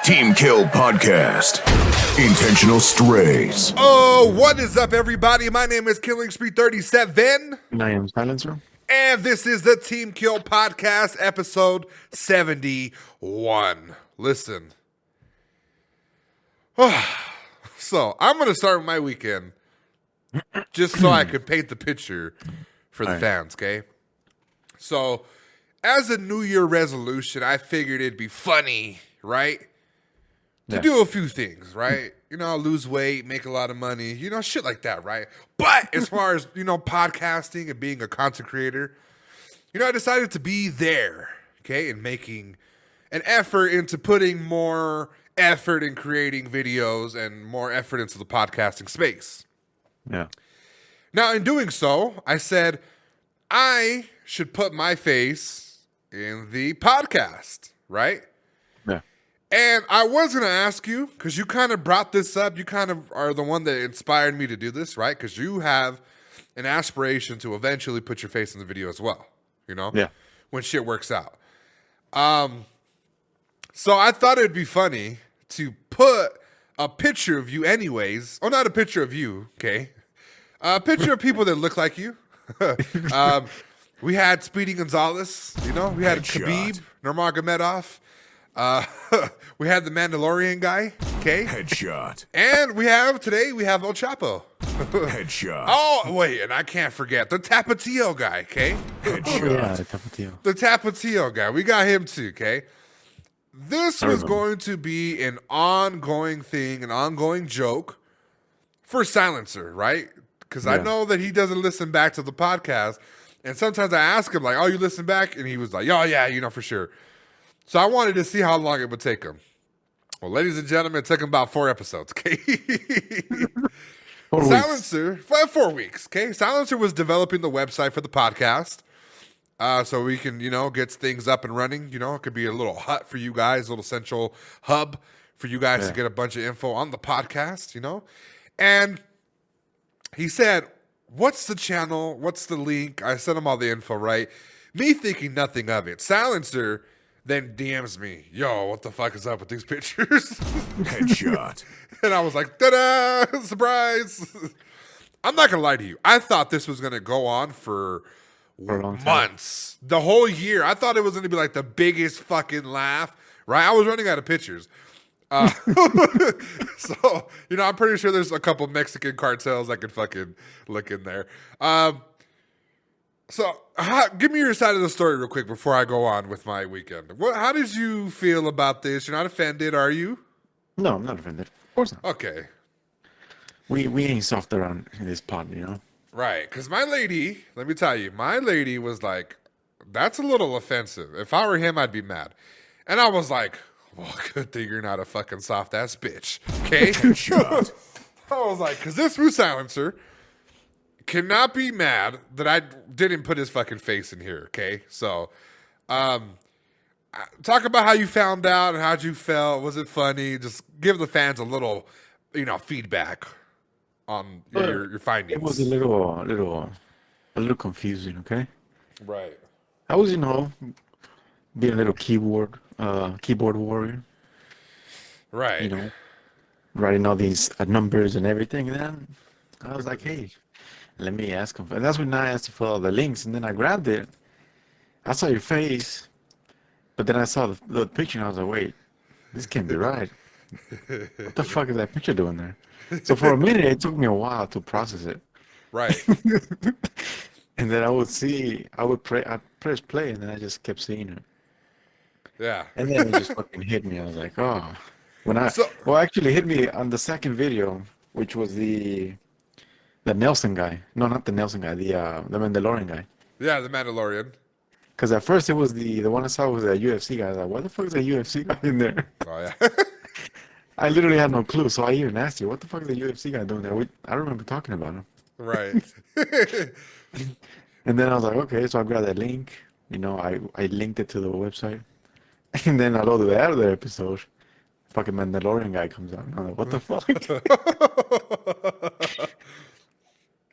Team Kill Podcast. Intentional Strays. Oh, what is up, everybody? My name is Killing Spree 37. And I am Silencer. And this is the Team Kill Podcast, episode 71. Listen. So, I'm going to start my weekend just so I could paint the picture for the fans, okay? So, as a New Year resolution, I figured it'd be funny, right? To do a few things, right? You know, lose weight, make a lot of money, you know, shit like that, right? But as far as, you know, podcasting and being a content creator, you know, I decided to be there, okay, and making an effort into putting more effort in creating videos and more effort into the podcasting space. Yeah. Now, in doing so, I said I should put my face in the podcast, right? Yeah. And I was going to ask you, because you kind of brought this up, you kind of are the one that inspired me to do this, right? Because you have an aspiration to eventually put your face in the video as well, you know? Yeah. When shit works out. So I thought it'd be funny to put a picture of you anyways. Oh, not a picture of you, okay? A picture of people that look like you. We had Speedy Gonzalez, you know? We had Khabib Nurmagomedov. We had the Mandalorian guy, okay? Headshot. And we have El Chapo. Headshot. Oh, wait, and I can't forget the Tapatio guy, okay? Headshot. Oh, yeah, Tapatio. The Tapatio guy. We got him too, okay? This was going to be an ongoing thing, an ongoing joke for Silencer, right? Because I know that he doesn't listen back to the podcast. And sometimes I ask him, like, oh, you listen back? And he was like, oh, yeah, you know, for sure. So I wanted to see how long it would take him. Well, ladies and gentlemen, it took him about 4 episodes, okay? 4 weeks. Silencer, 4 weeks, okay? Silencer was developing the website for the podcast. So we can, you know, get things up and running. You know, it could be a little hut for you guys, a little central hub for you guys to get a bunch of info on the podcast, you know? And he said, what's the channel? What's the link? I sent him all the info, right? Me thinking nothing of it. Silencer then DMs me, yo, what the fuck is up with these pictures? Headshot. And I was like, ta-da, surprise. I'm not going to lie to you. I thought this was going to go on for a long time. months. The whole year. I thought it was going to be like the biggest fucking laugh, right? I was running out of pictures. So, you know, I'm pretty sure there's a couple Mexican cartels I could fucking look in there. So, give me your side of the story real quick before I go on with my weekend. How did you feel about this? You're not offended, are you? No, I'm not offended. Of course not. Okay. We ain't soft around in this pod, you know? Right, because my lady, let me tell you, my lady was like, that's a little offensive. If I were him, I'd be mad. And I was like, well, good thing you're not a fucking soft-ass bitch, okay? Headshot. I was like, because this Rue Silencer cannot be mad that I didn't put his fucking face in here, okay? So, talk about how you found out and how'd you felt. Was it funny? Just give the fans a little, you know, feedback on your findings. It was a little confusing, okay? Right. I was, you know, being a little keyboard warrior, Right. you know, writing all these numbers and everything. And then I was like, hey, let me ask him. And that's when I asked you for all the links, and then I grabbed it. I saw your face, but then I saw the picture, and I was like, wait, this can't be right. What the fuck is that picture doing there? So for a minute, it took me a while to process it. Right. And then I'd press play, and then I just kept seeing it. Yeah. And then it just fucking hit me. I was like, oh. Actually, it hit me on the second video, which was the Nelson guy. No, not the Nelson guy. The Mandalorian guy. Yeah, the Mandalorian. Because at first it was the one I saw was a UFC guy. I was like, what the fuck is a UFC guy in there? Oh, yeah. I literally had no clue. So I even asked you, what the fuck is a UFC guy doing there? I don't remember talking about him. Right. And then I was like, okay. So I grabbed that link. You know, I linked it to the website. And then I loaded the other episode. Fucking Mandalorian guy comes out. And I'm like, what the fuck?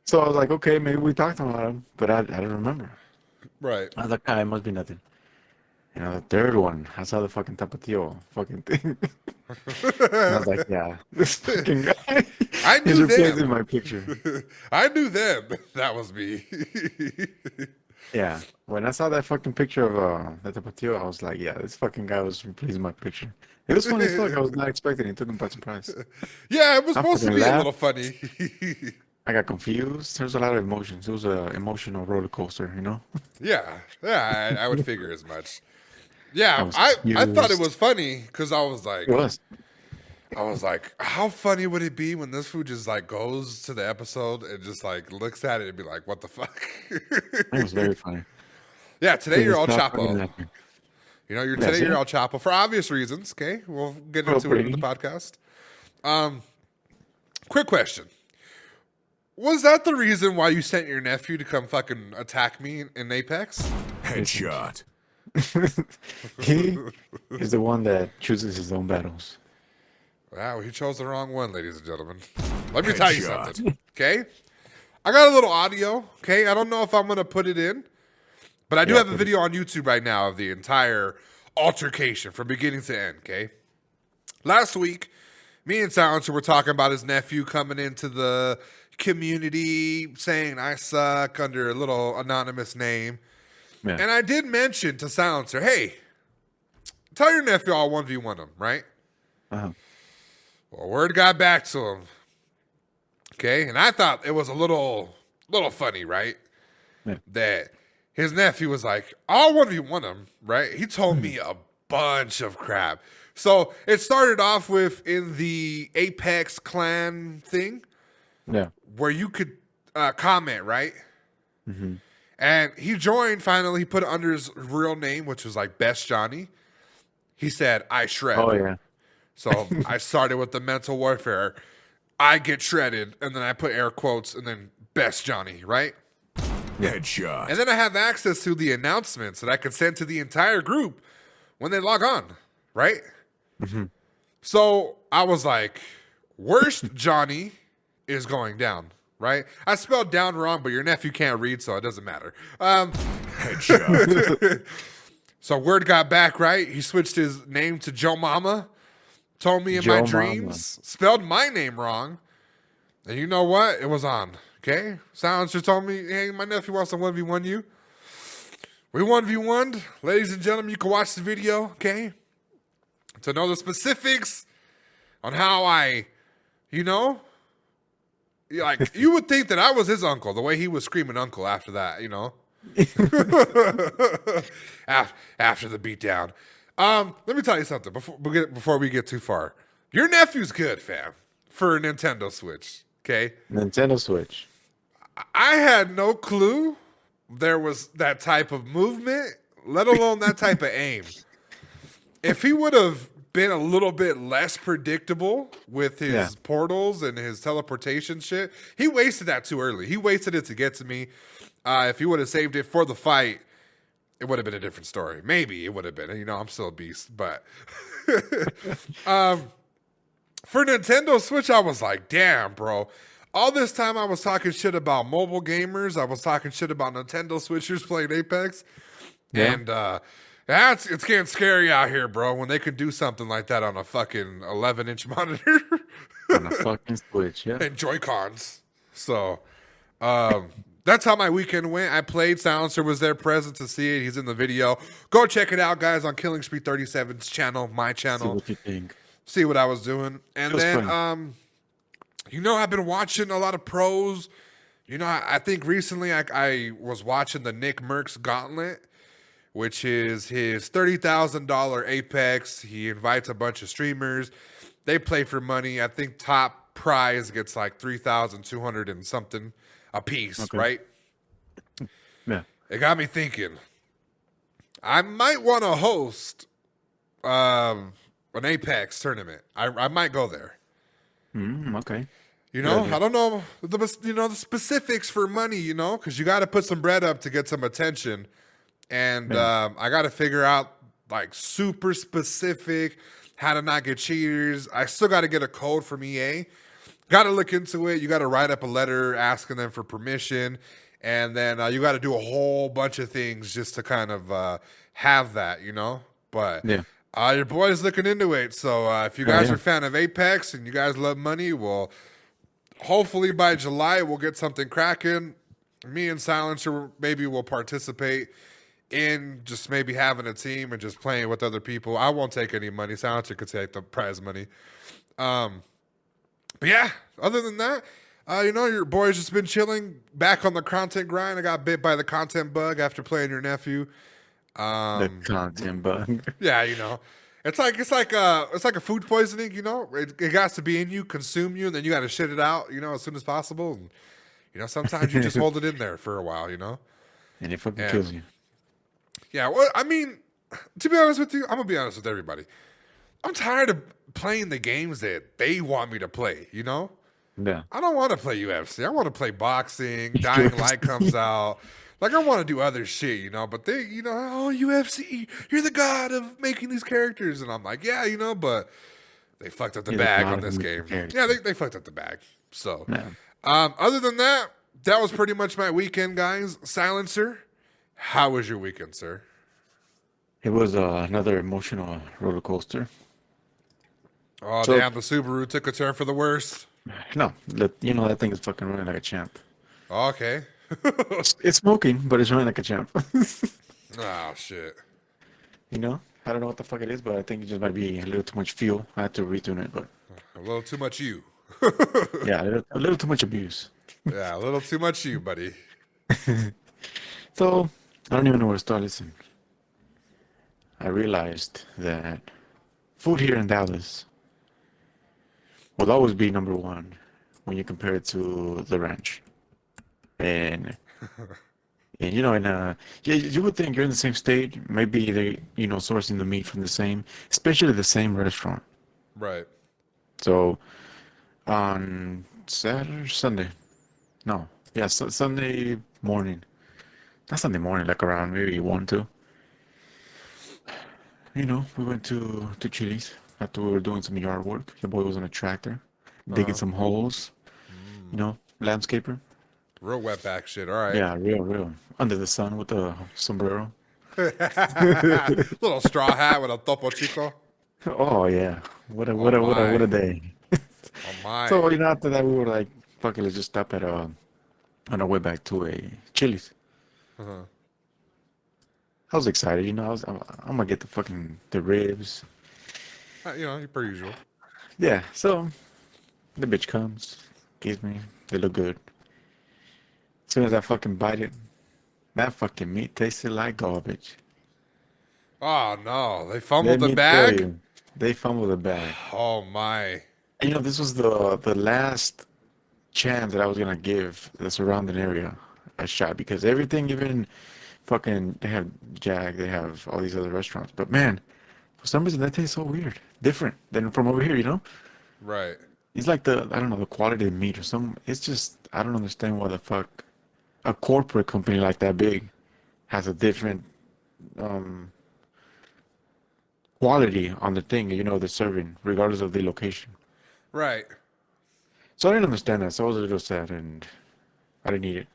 So I was like, okay, maybe we talked about him, but I don't remember. Right. I was like, it must be nothing. You know, the third one, I saw the fucking Tapatio fucking thing. And I was like, yeah, this fucking guy I is knew replacing them. my picture. I knew them. That was me. Yeah, when I saw that fucking picture of the Tapatio, I was like, yeah, this fucking guy was replacing my picture. It was funny as fuck. I was not expecting it. It took him by surprise. Yeah, it was I supposed to fucking be a laughed. little funny. I got confused. There's a lot of emotions. It was an emotional roller coaster, you know? Yeah, I would figure as much. I Yeah, was I thought it confused. was funny because It was. I was like, how funny would it be when this food just like goes to the episode and just like looks at it and be like, what the fuck? It was very funny. Yeah, today Couldn't you're all stop fucking Chapo. laughing. You know, That's you're it. all Chapo for obvious reasons. Okay, we'll get into it in Appropriately. the podcast. Quick question: was that the reason why you sent your nephew to come fucking attack me in Apex? Headshot. He is the one that chooses his own battles. Wow, he chose the wrong one, ladies and gentlemen. Let me tell you Headshot. something. Okay, I got a little audio. Okay, I don't know if I'm gonna put it in, but I do Yeah, have a put it- video on YouTube right now of the entire altercation from beginning to end. Okay, last week, me and Silencer were talking about his nephew coming into the community saying I suck under a little anonymous name. Yeah. And I did mention to Silencer, hey, tell your nephew I'll 1v1 him, right? Uh-huh. Well, word got back to him. Okay, and I thought it was a little funny, right? Yeah. That his nephew was like, I'll 1v1 him, right? He told me a bunch of crap. So it started off with in the Apex clan thing Yeah. where you could comment, right? Mm-hmm. And he joined finally. He put it under his real name, which was like Best Johnny. He said, I shred. Oh, yeah. So I started with the mental warfare. I get shredded. And then I put air quotes and then Best Johnny, right? Headshot. And then I have access to the announcements that I can send to the entire group when they log on, right? Mm-hmm. So I was like, worst Johnny is going down, right? I spelled down wrong, but your nephew can't read, so it doesn't matter. Headshot. So word got back, right? He switched his name to Joe Mama, told me in my Joe dreams, spelled my name wrong. And you know what? It was on, okay? Silencer told me, hey, my nephew wants to 1v1 you. We 1v1'd. Ladies and gentlemen, you can watch the video, okay? To know the specifics on how I, like, you would think that I was his uncle, the way he was screaming uncle after that, after the beatdown. Let me tell you something before we get too far. Your nephew's good, fam, for a Nintendo Switch, okay? Nintendo Switch. I had no clue there was that type of movement, let alone that type of aim. If he would have been a little bit less predictable with his portals and his teleportation shit, he wasted that too early. He wasted it to get to me. If he would have saved it for the fight, it would have been a different story. Maybe it would have been. I'm still a beast, but for Nintendo Switch, I was like, damn, bro. All this time I was talking shit about mobile gamers. I was talking shit about Nintendo Switchers playing Apex. Yeah. And it's getting scary out here, bro, when they could do something like that on a fucking 11-inch monitor On a fucking Switch, yeah. and Joy-Cons. So that's how my weekend went. I played. Silencer was there present to see it. He's in the video. Go check it out, guys, on Killing Spree 37's channel, my See channel. what you think. See what I was doing. And It was then, fun. I've been watching a lot of pros. I think recently I was watching the Nick Merckx Gauntlet, which is his $30,000 Apex. He invites a bunch of streamers. They play for money. I think top prize gets like 3,200 and something a piece, right? Yeah. It got me thinking. I might want to host an Apex tournament. I might go there. Okay. I don't know the specifics for money, because you got to put some bread up to get some attention. And I got to figure out like super specific how to not get cheaters. I still got to get a code from EA. Got to look into it. You got to write up a letter asking them for permission. And then you got to do a whole bunch of things just to kind of have that, But Yeah. Your boy's looking into it. So if you Oh, guys yeah. are a fan of Apex and you guys love money, well, hopefully by July we'll get something cracking. Me and Silencer maybe will participate in just maybe having a team and just playing with other people. I won't take any money. Silencer could take the prize money. But yeah, other than that, your boy's just been chilling back on the content grind. I got bit by the content bug after playing your nephew. The content bug. Yeah, it's like a food poisoning. It got to be in you, consume you, and then you got to shit it out. As soon as possible. And sometimes you just hold it in there for a while. And it fucking And kills you. yeah, well, I mean, to be honest with you, I'm gonna be honest with everybody. I'm tired of playing the games that they want me to play. Yeah. I don't want to play UFC. I want to play boxing. Dying Light comes out. Like I want to do other shit, But they, oh UFC, you're the god of making these characters, and I'm like, yeah, but they fucked up the You're the bag god on of this making game. characters. Yeah, they fucked up the bag. So, Yeah. other than that, that was pretty much my weekend, guys. Silencer, how was your weekend, sir? It was another emotional roller coaster. Oh, So- damn, the Subaru took a turn for the worst. No, that thing is fucking running like a champ. Okay. It's smoking, but it's running like a champ. Oh, shit. I don't know what the fuck it is, but I think it just might be a little too much fuel. I had to retune it, but A little too much you. yeah, a little too much abuse. Yeah, a little too much you, buddy. So I don't even know where to start. Listen, I realized that food here in Dallas will always be number one when you compare it to the ranch. And you would think you're in the same state, maybe they, sourcing the meat from the same, especially the same restaurant. Right. So on Saturday, Sunday, no, yeah, Sunday morning, not Sunday morning, like around maybe 1, 2. We went to Chili's after we were doing some yard work. The boy was on a tractor, digging some holes, landscaper. Real wetback shit. All right. Yeah, real. Under the sun with a sombrero. Little straw hat with a topo chico. Oh yeah, what a my. day. Oh, my. So after that we were like, fuck it, let's just stop at on our way back to a Chili's. Uh-huh. I was excited, I'm gonna get the ribs. Per usual. Yeah, so the bitch comes, gives me, they look good. As soon as I fucking bite it, that fucking meat tasted like garbage. Oh, no. They Let fumbled the me bag? tell you, they fumbled the bag. Oh, my. And this was the last chance that I was gonna give the surrounding area a shot because everything, even fucking, they have Jag, they have all these other restaurants. But man, for some reason that tastes so weird, different than from over here. Right. It's like I don't know, the quality of meat or some. It's just I don't understand why the fuck a corporate company like that big has a different quality on the thing. They're serving regardless of the location. Right. So I didn't understand that. So I was a little sad and I didn't eat it.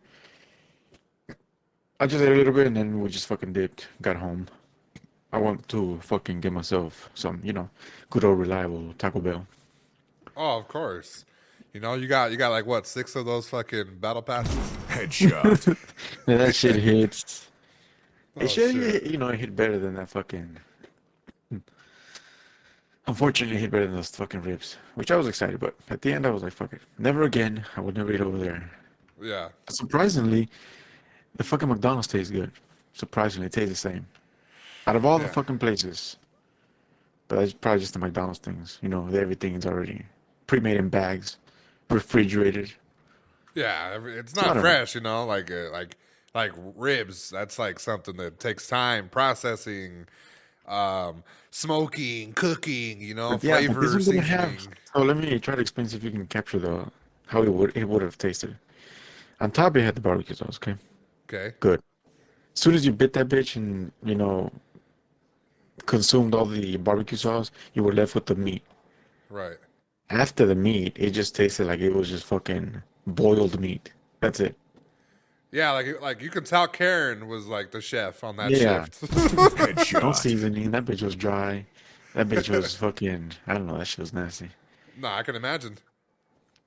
I just ate a little bit and then we just fucking dipped, got home. I went to fucking get myself some, good old reliable Taco Bell. Oh, of course. You got like what, 6 of those fucking battle passes? Headshot. Yeah, that shit hits. Oh, It should, shit. it hit better than that fucking. Unfortunately, it hit better than those fucking ribs, which I was excited, but at the end I was like, fuck it. Never again. I would never eat over there. Yeah. Surprisingly, the fucking McDonald's tastes good. Surprisingly, it tastes the same. Out of all the Yeah. fucking places, but it's probably just the McDonald's things. Everything is already pre-made in bags, refrigerated. Yeah, it's I not don't know. fresh, like ribs. That's like something that takes time processing, smoking, cooking. But Flavor, this one's gonna have. seasoning. So let me try to explain see if you can capture how it would have tasted. On top, it had the barbecue sauce. Okay, Okay. good. As soon as you bit that bitch and consumed all the barbecue sauce, you were left with the meat. Right. After the meat, it just tasted like it was just fucking boiled meat. That's it. Yeah, like you can tell Karen was like the chef on that Yeah. shift. No Headshot. seasoning. That bitch was dry. That bitch was fucking. I don't know. That shit was nasty. No, I can imagine.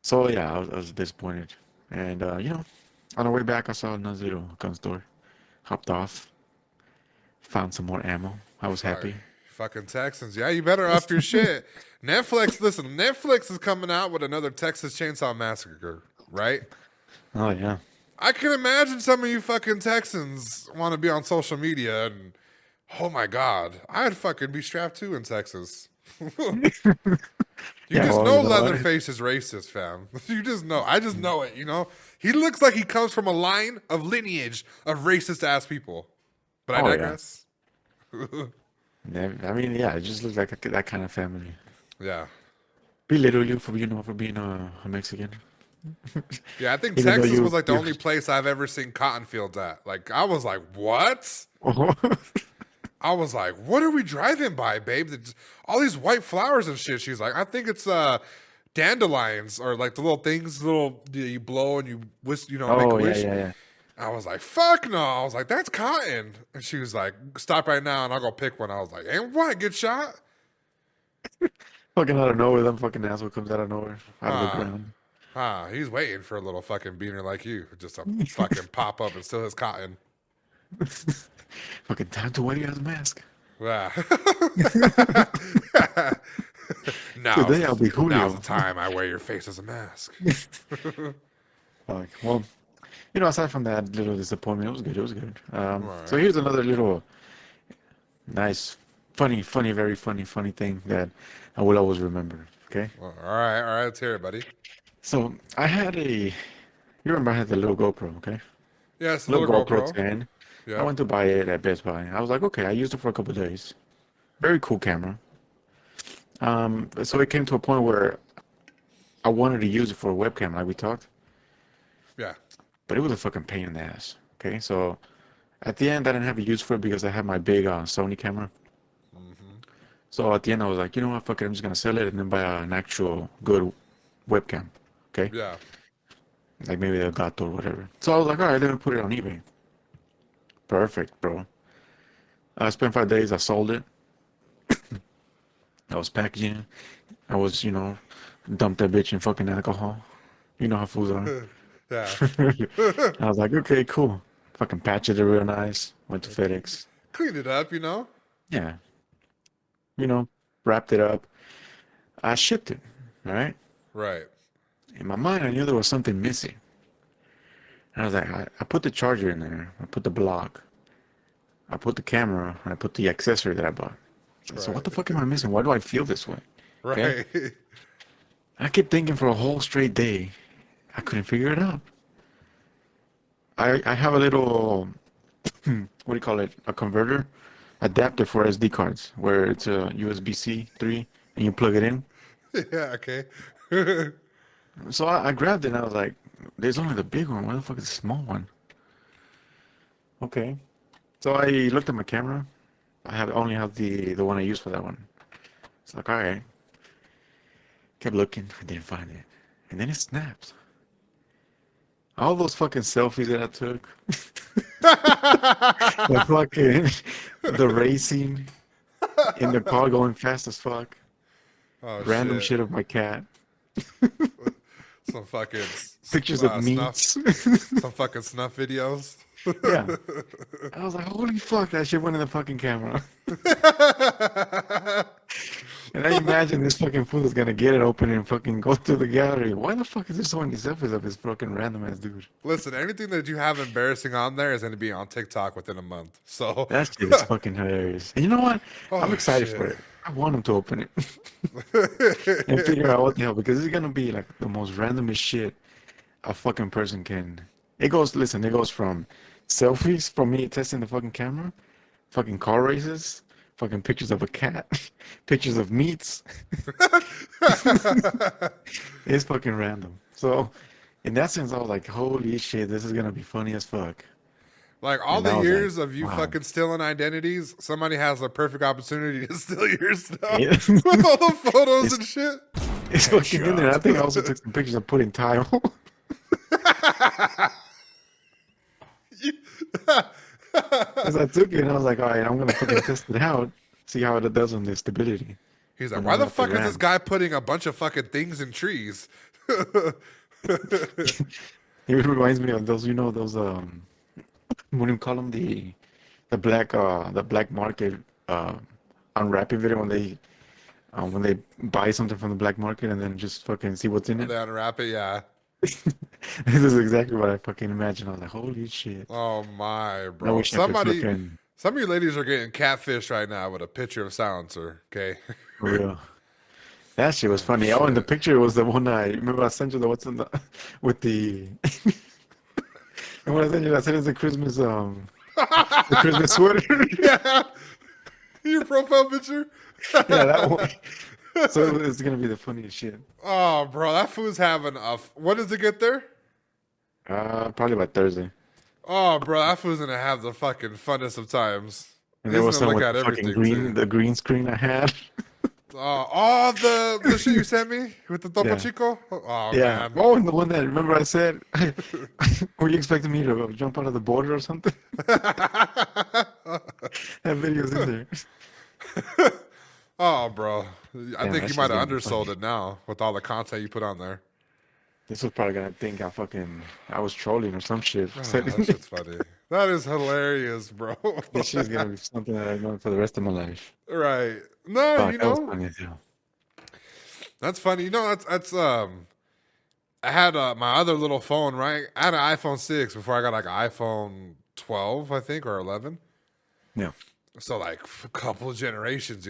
So yeah, I was disappointed. And on the way back, I saw another little gun store. Hopped off, found some more ammo. I was Fuck, happy. fucking Texans. Yeah, you better up your shit. Netflix, listen, Netflix is coming out with another Texas Chainsaw Massacre, right? Oh yeah. I can imagine some of you fucking Texans want to be on social media and, oh my God, I'd fucking be strapped too in Texas. You Yeah, just well, know you know what? Leatherface is racist, fam. You just know. I just know it, you know? He looks like he comes from a line of lineage of racist ass people. But I Oh yeah. digress. I mean, yeah, it just looks like that kind of family. Yeah. Belittle you for being a Mexican, Yeah, I think even though Texas you was like the you. only place I've ever seen cotton fields at. Like, I was like, what? I was like, what are we driving by, babe? All these white flowers and shit. She's like, I think it's dandelions or like the little things, you blow and you make a Oh yeah, wish. yeah, yeah. I was like, fuck no. I was like, that's cotton. And she was like, stop right now and I'll go pick one. I was like, and what? Get shot? Fucking out of nowhere, that fucking asshole comes out of nowhere, out of the Huh. ground. Huh. He's waiting for a little fucking beaner like you just to fucking pop up and steal his cotton. Fucking time to wear your mask. Yeah. Today I'll be Now's Julio. the time I wear your face as a mask. Well, aside from that little disappointment, it was good. It was good. So Alright. here's another little nice, funny, very funny thing that I will always remember. Okay. Well, all right, let's hear it, buddy. So you remember I had the little GoPro, okay? Yes, the Little little GoPro GoPro. 10. I Yep. went to buy it at Best Buy. I was like, okay, I used it for a couple of days. Very cool camera. So it came to a point where I wanted to use it for a webcam, like we talked, Yeah. but it was a fucking pain in the ass. Okay, so at the end, I didn't have a use for it because I had my big Sony camera. So at the end, I was like, you know what, fuck it, I'm just gonna sell it and then buy an actual good webcam. Okay, Yeah. like maybe the Gato or whatever. So I was like, all right, let me put it on eBay. Perfect, bro. I spent 5 days. I sold it. I was packaging it. I was, dumped that bitch in fucking alcohol. You know how fools are. Yeah. I was like, okay, cool. Fucking patched it real nice. Went to FedEx. Cleaned it up, you know? Yeah. Wrapped it up. I shipped it, all right? Right. In my mind, I knew there was something missing. And I was like, I put the charger in there. I put the block. I put the camera. And I put the accessory that I bought. So what the Right. fuck am I missing? Why do I feel this way? Okay? Right. I kept thinking for a whole straight day. I couldn't figure it out. I have a little, what do you call it? A converter adapter for SD cards where it's a USB-C 3 and you plug it in. Yeah, okay. So I grabbed it and I was like, there's only the big one. Why the fuck is the small one? Okay. So I looked at my camera. I only have the one I use for that one. It's like, all right. Kept looking. I didn't find it. And then it snaps. All those fucking selfies that I took. The fucking, the racing in the car going fast as fuck. Oh Random shit. shit of my cat. Some fucking Pictures of snuff. meats. Some fucking snuff videos. Yeah. I was like, holy fuck, that shit went in the fucking camera. And I imagine this fucking fool is gonna get it open and fucking go through the gallery. Why the fuck is there so many selfies of this fucking random ass dude? Listen, anything that you have embarrassing on there is going to be on TikTok within a month. So, That shit is fucking hilarious. And you know what? I'm Oh, excited shit. for it. I want him to open it and figure out what the hell, because it's gonna be like the most randomest shit a fucking person can. It goes from selfies from me testing the fucking camera, fucking car races, fucking pictures of a cat, pictures of meats. It's fucking random. So, in that sense, I was like, holy shit, this is gonna be funny as fuck. like all And I the was like, years of you wow. fucking stealing identities, somebody has a perfect opportunity to steal your stuff Yeah. with all the photos It's- and shit. It's fucking in there. I think I also took some pictures of putting tile. Because I took it and I was like, all right, I'm gonna fucking test it out. See how it does on the stability. He's like, And why then the with fuck is this RAM. guy putting a bunch of fucking things in trees? It reminds me of those, those what do you call them? The black market uh unwrapping video when they buy something from the black market and then just fucking see what's in Oh, it. they unwrap it, yeah. This is exactly what I fucking imagine. I was like, holy shit. Oh my, I bro. wish I could Somebody, fucking some of you ladies are getting catfish right now with a picture of silencer. Okay. for real. That shit was Oh funny. Oh, and the shit. picture was the one I remember I sent you the what's in the with the and when I sent it's the Christmas sweater. Yeah. Your profile picture. Yeah, that one. So it's gonna be the funniest shit. Oh, bro, that fool's having a. When does it get there? Probably by Thursday. Oh, bro, that fool's gonna have the fucking funnest of times. And there He's was gonna some look with at the fucking everything too. the green screen I had. Oh, the shit you sent me with the Topo Yeah. Chico. Oh Yeah. man. Oh, and the one that remember I said, were you expecting me to jump out of the border or something? That video's in there. Oh, bro, I Damn, think that you shit's might have gonna be undersold funny. it now with all the content you put on there. This was probably gonna think I was trolling or some shit. Oh, that shit's funny. That is hilarious, bro. This shit's gonna be something that I know for the rest of my life. Right. No, Fuck, that was funny as hell. that's funny. I had my other little phone, right? I had an iPhone 6 before I got like an iPhone 12, I think, or 11. Yeah. So like a couple of generations.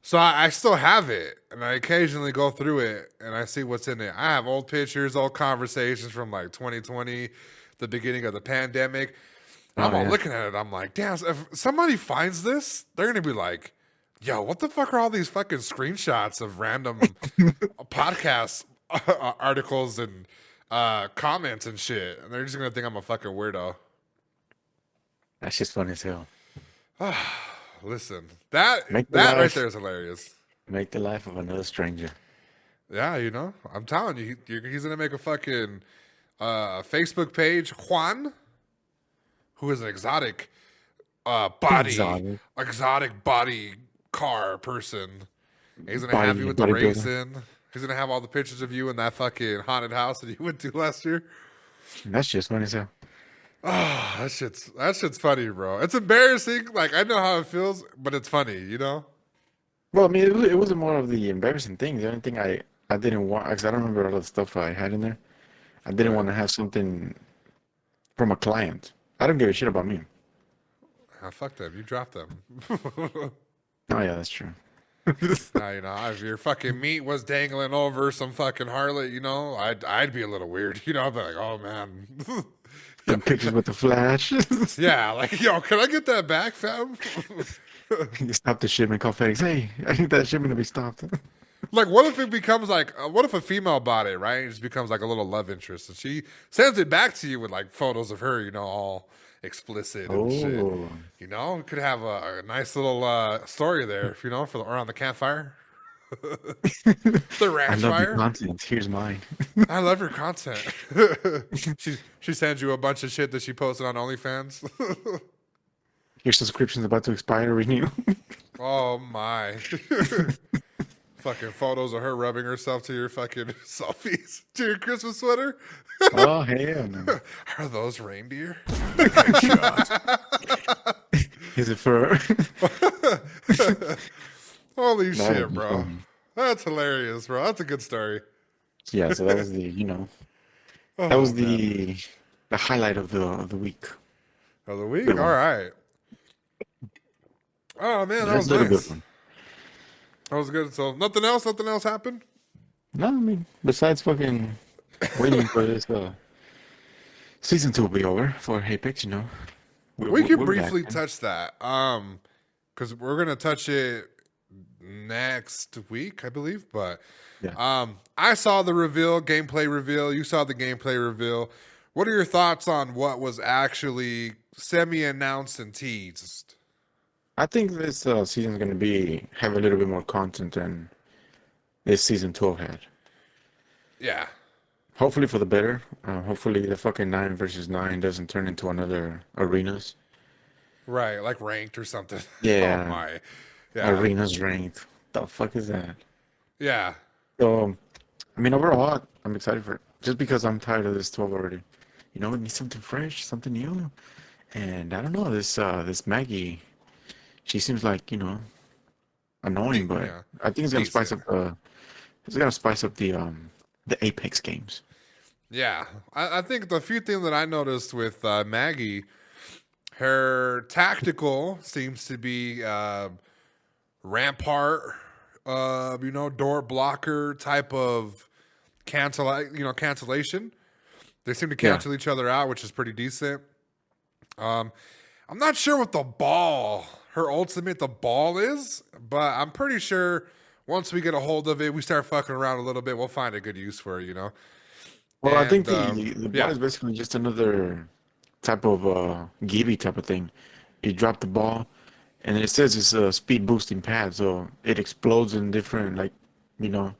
So I still have it, and I occasionally go through it and I see what's in it. I have old pictures, old conversations from like 2020, the beginning of the pandemic. And I'm Oh, all yeah. looking at it. I'm like, damn, if somebody finds this, they're gonna be like, yo, what the fuck are all these fucking screenshots of random podcast articles and comments and shit? And they're just gonna think I'm a fucking weirdo. That shit's funny as hell. Listen, that Make the that right life there is hilarious. make the life of another stranger. Yeah, I'm telling you, he's gonna make a fucking Facebook page. Juan, who is an exotic exotic body car person. He's gonna have you with the Bodybuilder. racing. He's gonna have all the pictures of you in that fucking haunted house that you went to last year. That shit's funny as hell. Oh, that shit's funny, bro. It's embarrassing. Like I know how it feels, but it's funny. Well, I mean, it wasn't more of the embarrassing thing. The only thing I didn't want, because I don't remember all the stuff I had in there. I didn't Right. want to have something from a client. I don't give a shit about me. Ah, fuck them. You dropped them. Oh, yeah, that's true. Now, if your fucking meat was dangling over some fucking harlot, I'd be a little weird. I'd be like, oh man. Some pictures with the flash. Yeah, like, yo, can I get that back, fam? You stop the shipment, call FedEx. Hey, I need that shipment to be stopped. Like, what if it becomes like, what if a female bought it, right? It just becomes like a little love interest, and she sends it back to you with like photos of her, all explicit and shit. Oh, We could have a nice little story there, for around the campfire, the I ranch love your fire. content. Here's mine. I love your content. she sends you a bunch of shit that she posted on OnlyFans. Your subscription's about to expire. Renew. Oh my. Fucking photos of her rubbing herself to your fucking selfies, to your Christmas sweater. Oh, hell no. Are those reindeer? Is it for? Holy That shit, would be bro. funny. That's hilarious, bro. That's a good story. Yeah, so that was that Oh, was man. the highlight of the week. Of the week? Good All one. right. Oh, man, that That's was a good nice. one. That was good. So, nothing else happened? No, I mean, besides fucking waiting for this season 2 to be over for Apex, We can we're briefly back. touch that. Because we're gonna touch it next week, I believe. But Yeah. I saw the gameplay reveal. You saw the gameplay reveal. What are your thoughts on what was actually semi-announced and teased? I think this season's gonna have a little bit more content than this season 12 had. Yeah, Hopefully for the better. Hopefully the fucking 9 versus 9 doesn't turn into another arenas. right. Like ranked or something. Yeah. Oh my. Yeah. Arena strength. The fuck is that? Yeah. So, I mean, overall, I'm excited for it. Just because I'm tired of this 12 already. You know, we need something fresh, something new. And I don't know, this Maggie, she seems like, annoying, but Yeah. I think Decent. it's gonna spice up the Apex games. Yeah. I think the few things that I noticed with Maggie, her tactical seems to be rampart, door blocker type of cancellation. They seem to Yeah. cancel each other out, which is pretty decent. I'm not sure what her ultimate, the ball is, but I'm pretty sure once we get a hold of it, we start fucking around a little bit, we'll find a good use for it. Well, I think And the ball yeah, is basically just another type of Gibby type of thing. You drop the ball, and it says it's a speed boosting pad, so it explodes in different you know,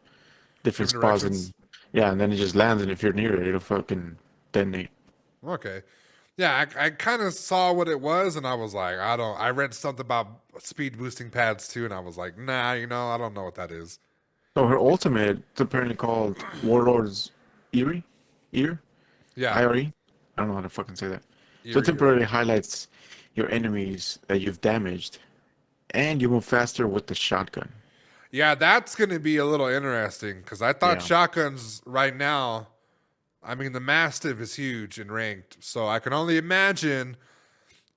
different different spots, directions. and yeah, and then it just lands, and if you're near it, it'll fucking detonate. Okay. Yeah, I kind of saw what it was, and I was like, I read something about speed boosting pads too, and I was like, nah, I don't know what that is. So her ultimate, it's apparently called Warlord's Eerie, Ear, Yeah, IRE. I don't know how to fucking say that. So it Eerie. temporarily highlights your enemies that you've damaged, and you move faster with the shotgun. Yeah, that's going to be a little interesting because I thought Yeah. shotguns right now, I mean, the Mastiff is huge and ranked. So I can only imagine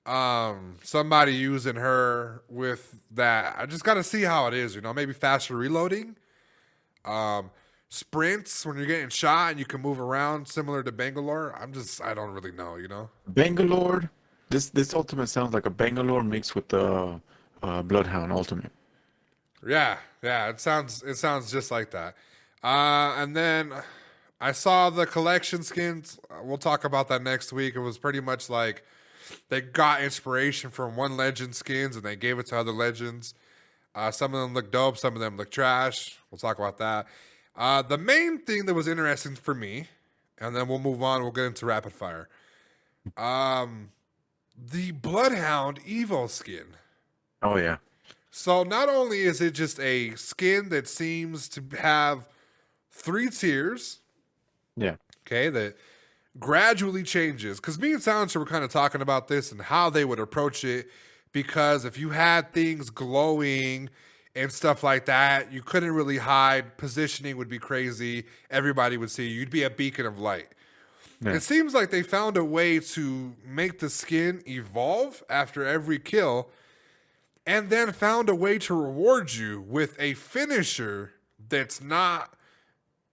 somebody using her with that. I just got to see how it is, maybe faster reloading. Um, Sprints when you're getting shot and you can move around similar to Bangalore. I don't really know. Bangalore. This ultimate sounds like a Bangalore mixed with the Bloodhound ultimate. Yeah, it sounds just like that. And then I saw the collection skins. We'll talk about that next week. It was pretty much like they got inspiration from one legend skins and they gave it to other legends. Some of them look dope, some of them look trash. We'll talk about that. The main thing that was interesting for me, and then we'll move on. We'll get into rapid fire. The Bloodhound Evo skin. Oh yeah. So not only is it just a skin that seems to have 3 tiers, Yeah. okay, that gradually changes. Because me and Silencer were kind of talking about this and how they would approach it. Because if you had things glowing and stuff like that, you couldn't really hide. Positioning would be crazy. Everybody would see you. You'd be a beacon of light. Yeah. It seems like they found a way to make the skin evolve after every kill and then found a way to reward you with a finisher that's not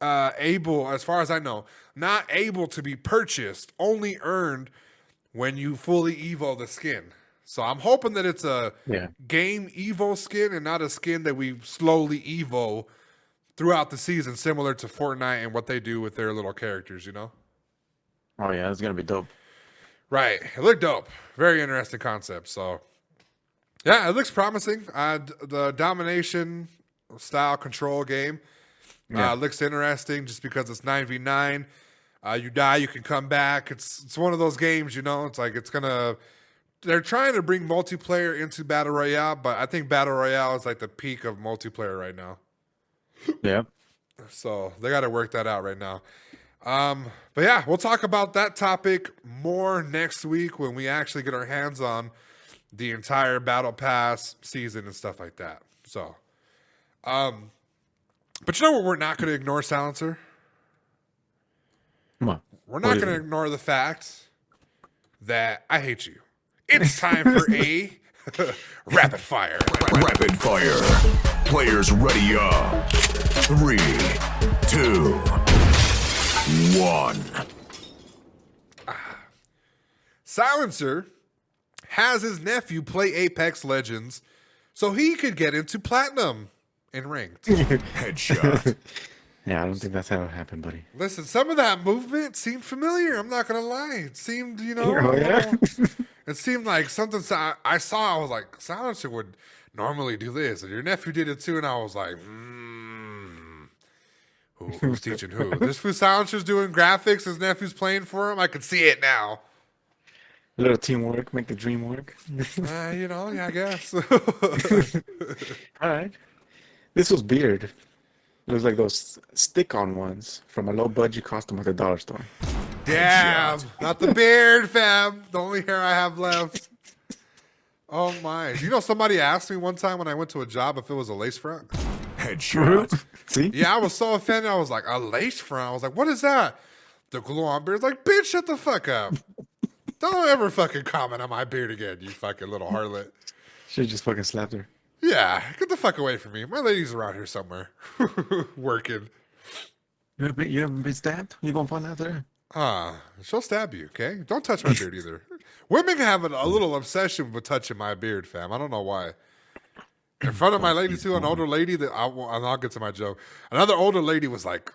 able, as far as I know, not able to be purchased, only earned when you fully evo the skin. So I'm hoping that it's a Yeah. game evo skin and not a skin that we slowly evo throughout the season, similar to Fortnite and what they do with their little characters. Oh yeah. It's gonna be dope. Right. It looked dope. Very interesting concept. So, yeah, it looks promising. The domination style control game Yeah. looks interesting just because it's 9v9. You die, you can come back. It's one of those games, It's like they're trying to bring multiplayer into Battle Royale, but I think Battle Royale is like the peak of multiplayer right now. Yeah. So they got to work that out right now. But yeah, we'll talk about that topic more next week when we actually get our hands on the entire Battle Pass season and stuff like that. So, but you know what we're not going to ignore, Silencer? Come on. We're What not is going to it? ignore the fact that I hate you. It's time for a rapid fire. Rapid fire. Players ready up. 3, 2, 1. Silencer has his nephew play Apex Legends so he could get into Platinum in Ranked. Headshot. Yeah, I don't think that's how it happened, buddy. Listen, some of that movement seemed familiar. I'm not going to lie. It seemed, Oh yeah. it seemed like something I saw. I was like, Silencer would normally do this. And your nephew did it too. And I was like, who's teaching who? This fool Silencer's doing graphics. His nephew's playing for him. I could see it now. A little teamwork, make the dream work. Yeah, I guess. All right. This was beard. Looks like those stick-on ones from a low-budget costume at the dollar store. Damn, not the beard, fam. The only hair I have left. Oh my! Somebody asked me one time when I went to a job if it was a lace front. Headshot. See? Yeah, I was so offended. I was like, a lace front? I was like, what is that? The glue-on beard's like, bitch, shut the fuck up. Don't ever fucking comment on my beard again, you fucking little harlot. Should've just fucking slapped her. Yeah, get the fuck away from me. My lady's around here somewhere. Working. You haven't been stabbed? You gonna find out there? She'll stab you, okay? Don't touch my beard either. Women have a little obsession with touching my beard, fam. I don't know why. In front of my lady, too, an older lady, and I'll get to my joke. Another older lady was like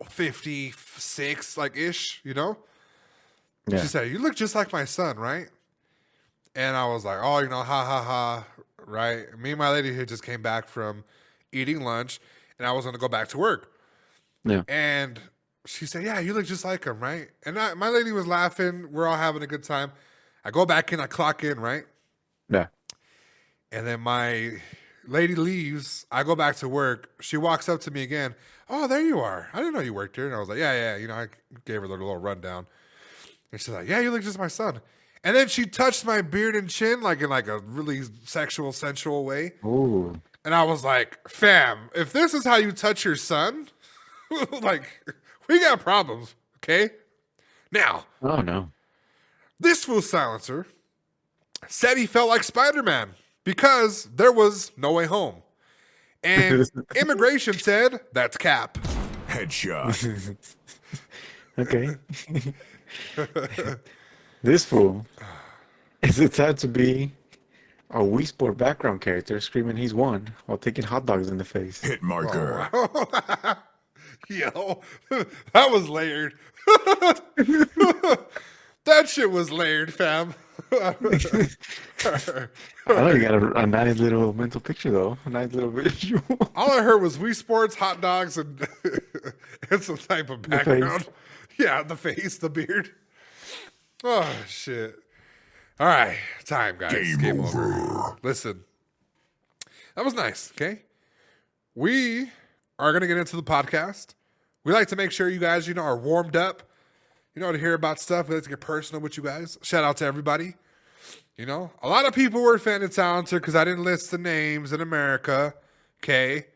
56, like ish, Yeah. She said, you look just like my son, right? And I was like, oh, ha, ha, ha, right? Me and my lady here just came back from eating lunch, and I was going to go back to work. Yeah. And she said, yeah, you look just like him, right? And my lady was laughing. We're all having a good time. I go back in, I clock in, right? Yeah. And then my lady leaves. I go back to work. She walks up to me again. Oh, there you are. I didn't know you worked here. And I was like, yeah. I gave her a little rundown. And she's like, yeah, you look just like my son. And then she touched my beard and chin like in like a really sexual, sensual way. Ooh. And I was like, fam, if this is how you touch your son, like, we got problems, okay? Now, Oh no. this fool silencer said he felt like Spider-Man because there was no way home. And immigration said, that's cap. Headshot. Okay. This fool is it said to be a Wii Sport background character screaming he's won while taking hot dogs in the face. Hit marker. Yo, that was layered. That shit was layered, fam. I know you got a nice little mental picture though. A nice little visual. All I heard was Wii Sports, hot dogs, and, and some type of background. Yeah, the face, the beard. Oh, shit. All right, time, guys. Game over. Listen, that was nice, okay? We are going to get into the podcast. We like to make sure you guys, are warmed up, to hear about stuff. We like to get personal with you guys. Shout out to everybody. A lot of people were offended, Silencer, because I didn't list the names in America, okay?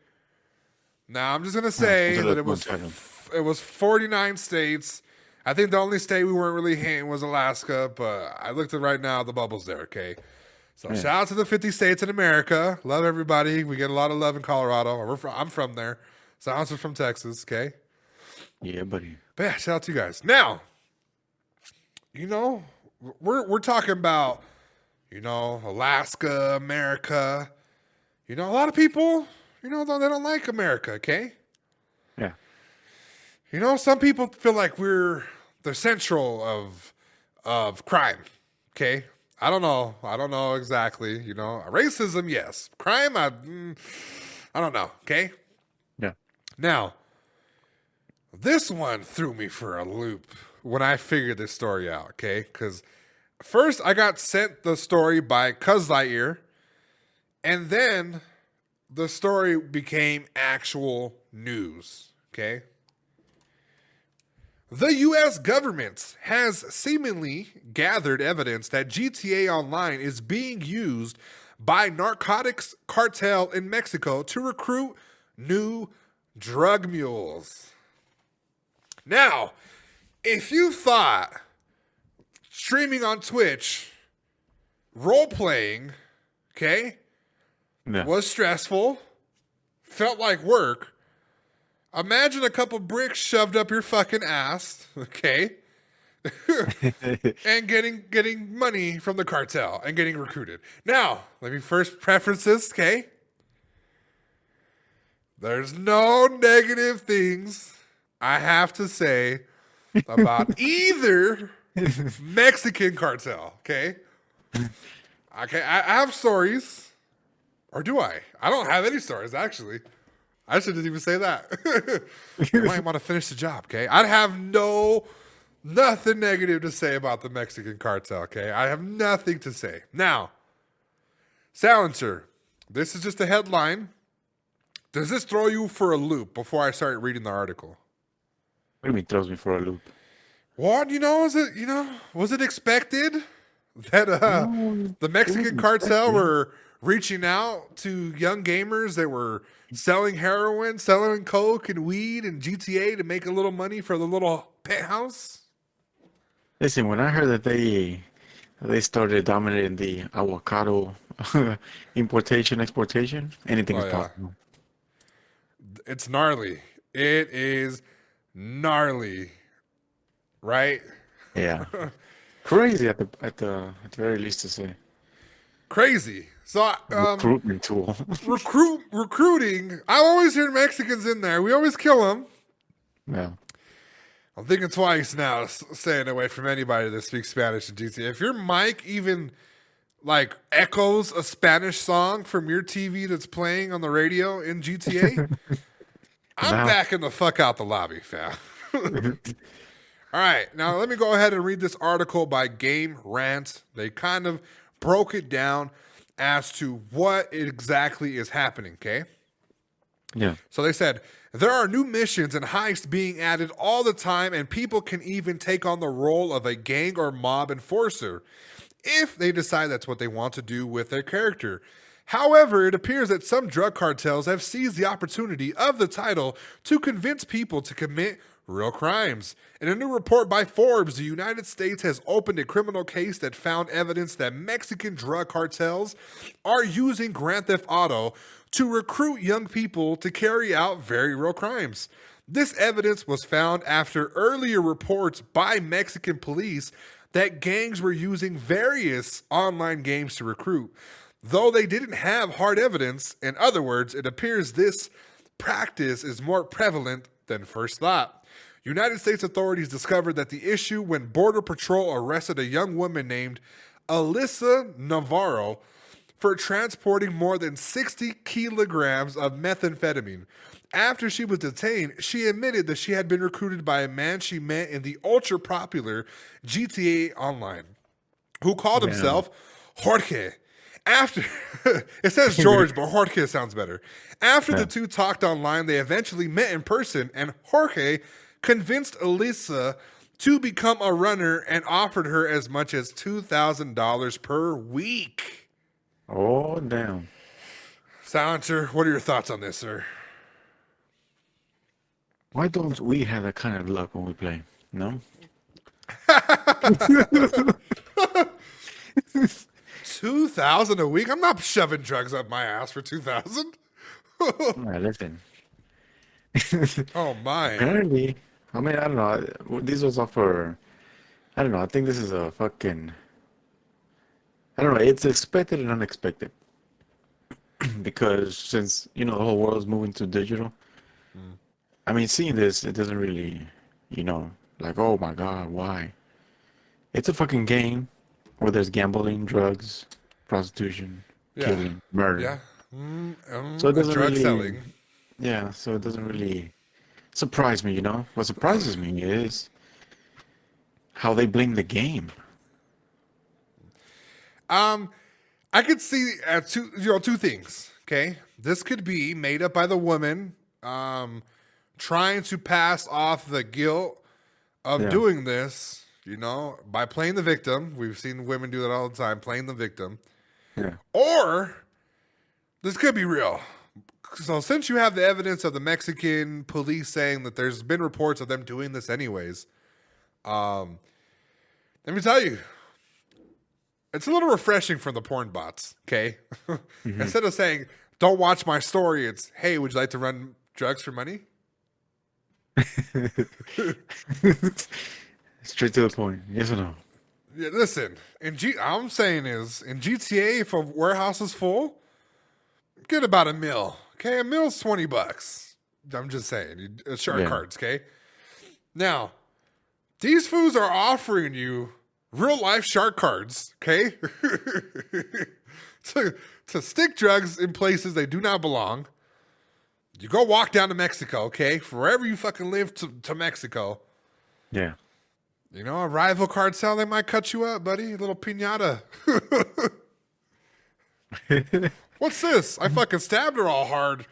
Now, I'm just going to say that it was 49 states. I think the only state we weren't really hitting was Alaska, but I looked at right now, the bubble's there, okay? So shout out to the 50 states in America. Love everybody. We get a lot of love in Colorado. I'm from there. Silencer's from Texas, okay? Yeah, buddy. But yeah, shout out to you guys. Now, we're talking about, Alaska, America. A lot of people, they don't like America, okay? Yeah. Some people feel like we're the central of crime, okay? I don't know exactly, Racism, yes. Crime, I don't know, okay? Yeah. Now, this one threw me for a loop when I figured this story out, okay? Because first I got sent the story by Cuz Lightyear, and then the story became actual news, okay? The U.S. government has seemingly gathered evidence that GTA Online is being used by narcotics cartel in Mexico to recruit new drug mules. Now, if you thought streaming on Twitch, role-playing, okay, was stressful, felt like work, imagine a couple bricks shoved up your fucking ass, okay, and getting money from the cartel and getting recruited. Now, let me first preface this, okay? There's no negative things I have to say about either Mexican cartel, okay? Okay, I have stories. Or do I? I don't have any stories, actually. I shouldn't even say that. You might want to finish the job, okay? I'd have no Nothing negative to say about the Mexican cartel, okay? I have nothing to say. Now, Silencer, this is just a headline. Does this throw you for a loop before I start reading the article? What do you mean throws me for a loop? What, was it expected that the Mexican cartel were reaching out to young gamers that were selling heroin, selling coke and weed and GTA to make a little money for the little penthouse? Listen, when I heard that they started dominating the avocado importation, exportation, anything is possible. It's gnarly. It is gnarly. Right? Yeah. Crazy at the very least to say. Crazy. So Recruitment tool. recruiting. I always hear Mexicans in there. We always kill them. Yeah. I'm thinking twice now, staying away from anybody that speaks Spanish in GTA. If your mic even like echoes a Spanish song from your TV that's playing on the radio in GTA, I'm backing the fuck out the lobby, fam. All right, now let me go ahead and read this article by Game Rant. They kind of broke it down as to what exactly is happening, okay? Yeah. So they said, there are new missions and heists being added all the time, and people can even take on the role of a gang or mob enforcer if they decide that's what they want to do with their character. However, it appears that some drug cartels have seized the opportunity of the title to convince people to commit real crimes. In a new report by Forbes, the United States has opened a criminal case that found evidence that Mexican drug cartels are using Grand Theft Auto to recruit young people to carry out very real crimes. This evidence was found after earlier reports by Mexican police that gangs were using various online games to recruit. Though they didn't have hard evidence, in other words, it appears this practice is more prevalent than first thought. United States authorities discovered that the issue when Border Patrol arrested a young woman named Alyssa Navarro for transporting more than 60 kilograms of methamphetamine. After she was detained, she admitted that she had been recruited by a man she met in the ultra-popular GTA Online, who called himself Jorge. After it says George, but Jorge sounds better. After the two talked online, they eventually met in person, and Jorge convinced Alyssa to become a runner and offered her as much as $2,000 per week. Oh, damn. Silencer, what are your thoughts on this, sir? Why don't we have that kind of luck when we play? No? 2,000 a week? I'm not shoving drugs up my ass for 2,000. Right, listen. Oh, my. Apparently, I mean, I don't know. This was all for, I don't know. I think this is a fucking, I don't know. It's expected and unexpected. Because since, the whole world's moving to digital, I mean, seeing this, it doesn't really, like, oh my God, why? It's a fucking game where there's gambling, drugs, prostitution, killing, murder. Yeah. So it doesn't drug really, selling. Yeah, so it doesn't really surprise me, What surprises me is how they blame the game. I could see two things, okay? This could be made up by the woman trying to pass off the guilt of doing this, by playing the victim. We've seen women do that all the time, playing the victim. Yeah. Or this could be real. So since you have the evidence of the Mexican police saying that there's been reports of them doing this anyways, let me tell you, it's a little refreshing from the porn bots, okay? Instead of saying, don't watch my story, it's, hey, would you like to run drugs for money? Straight to the point. Yes or no? Yeah, listen, I'm saying is, in GTA, if a warehouse is full, get about $1 million. Okay, $1 million's $20. I'm just saying, shark cards. Okay. Now, these fools are offering you real life shark cards. Okay, to stick drugs in places they do not belong. You go walk down to Mexico. Okay, wherever you fucking live to Mexico. Yeah. You know, a rival cartel, they might cut you up, buddy. A little piñata. What's this? I fucking stabbed her all hard,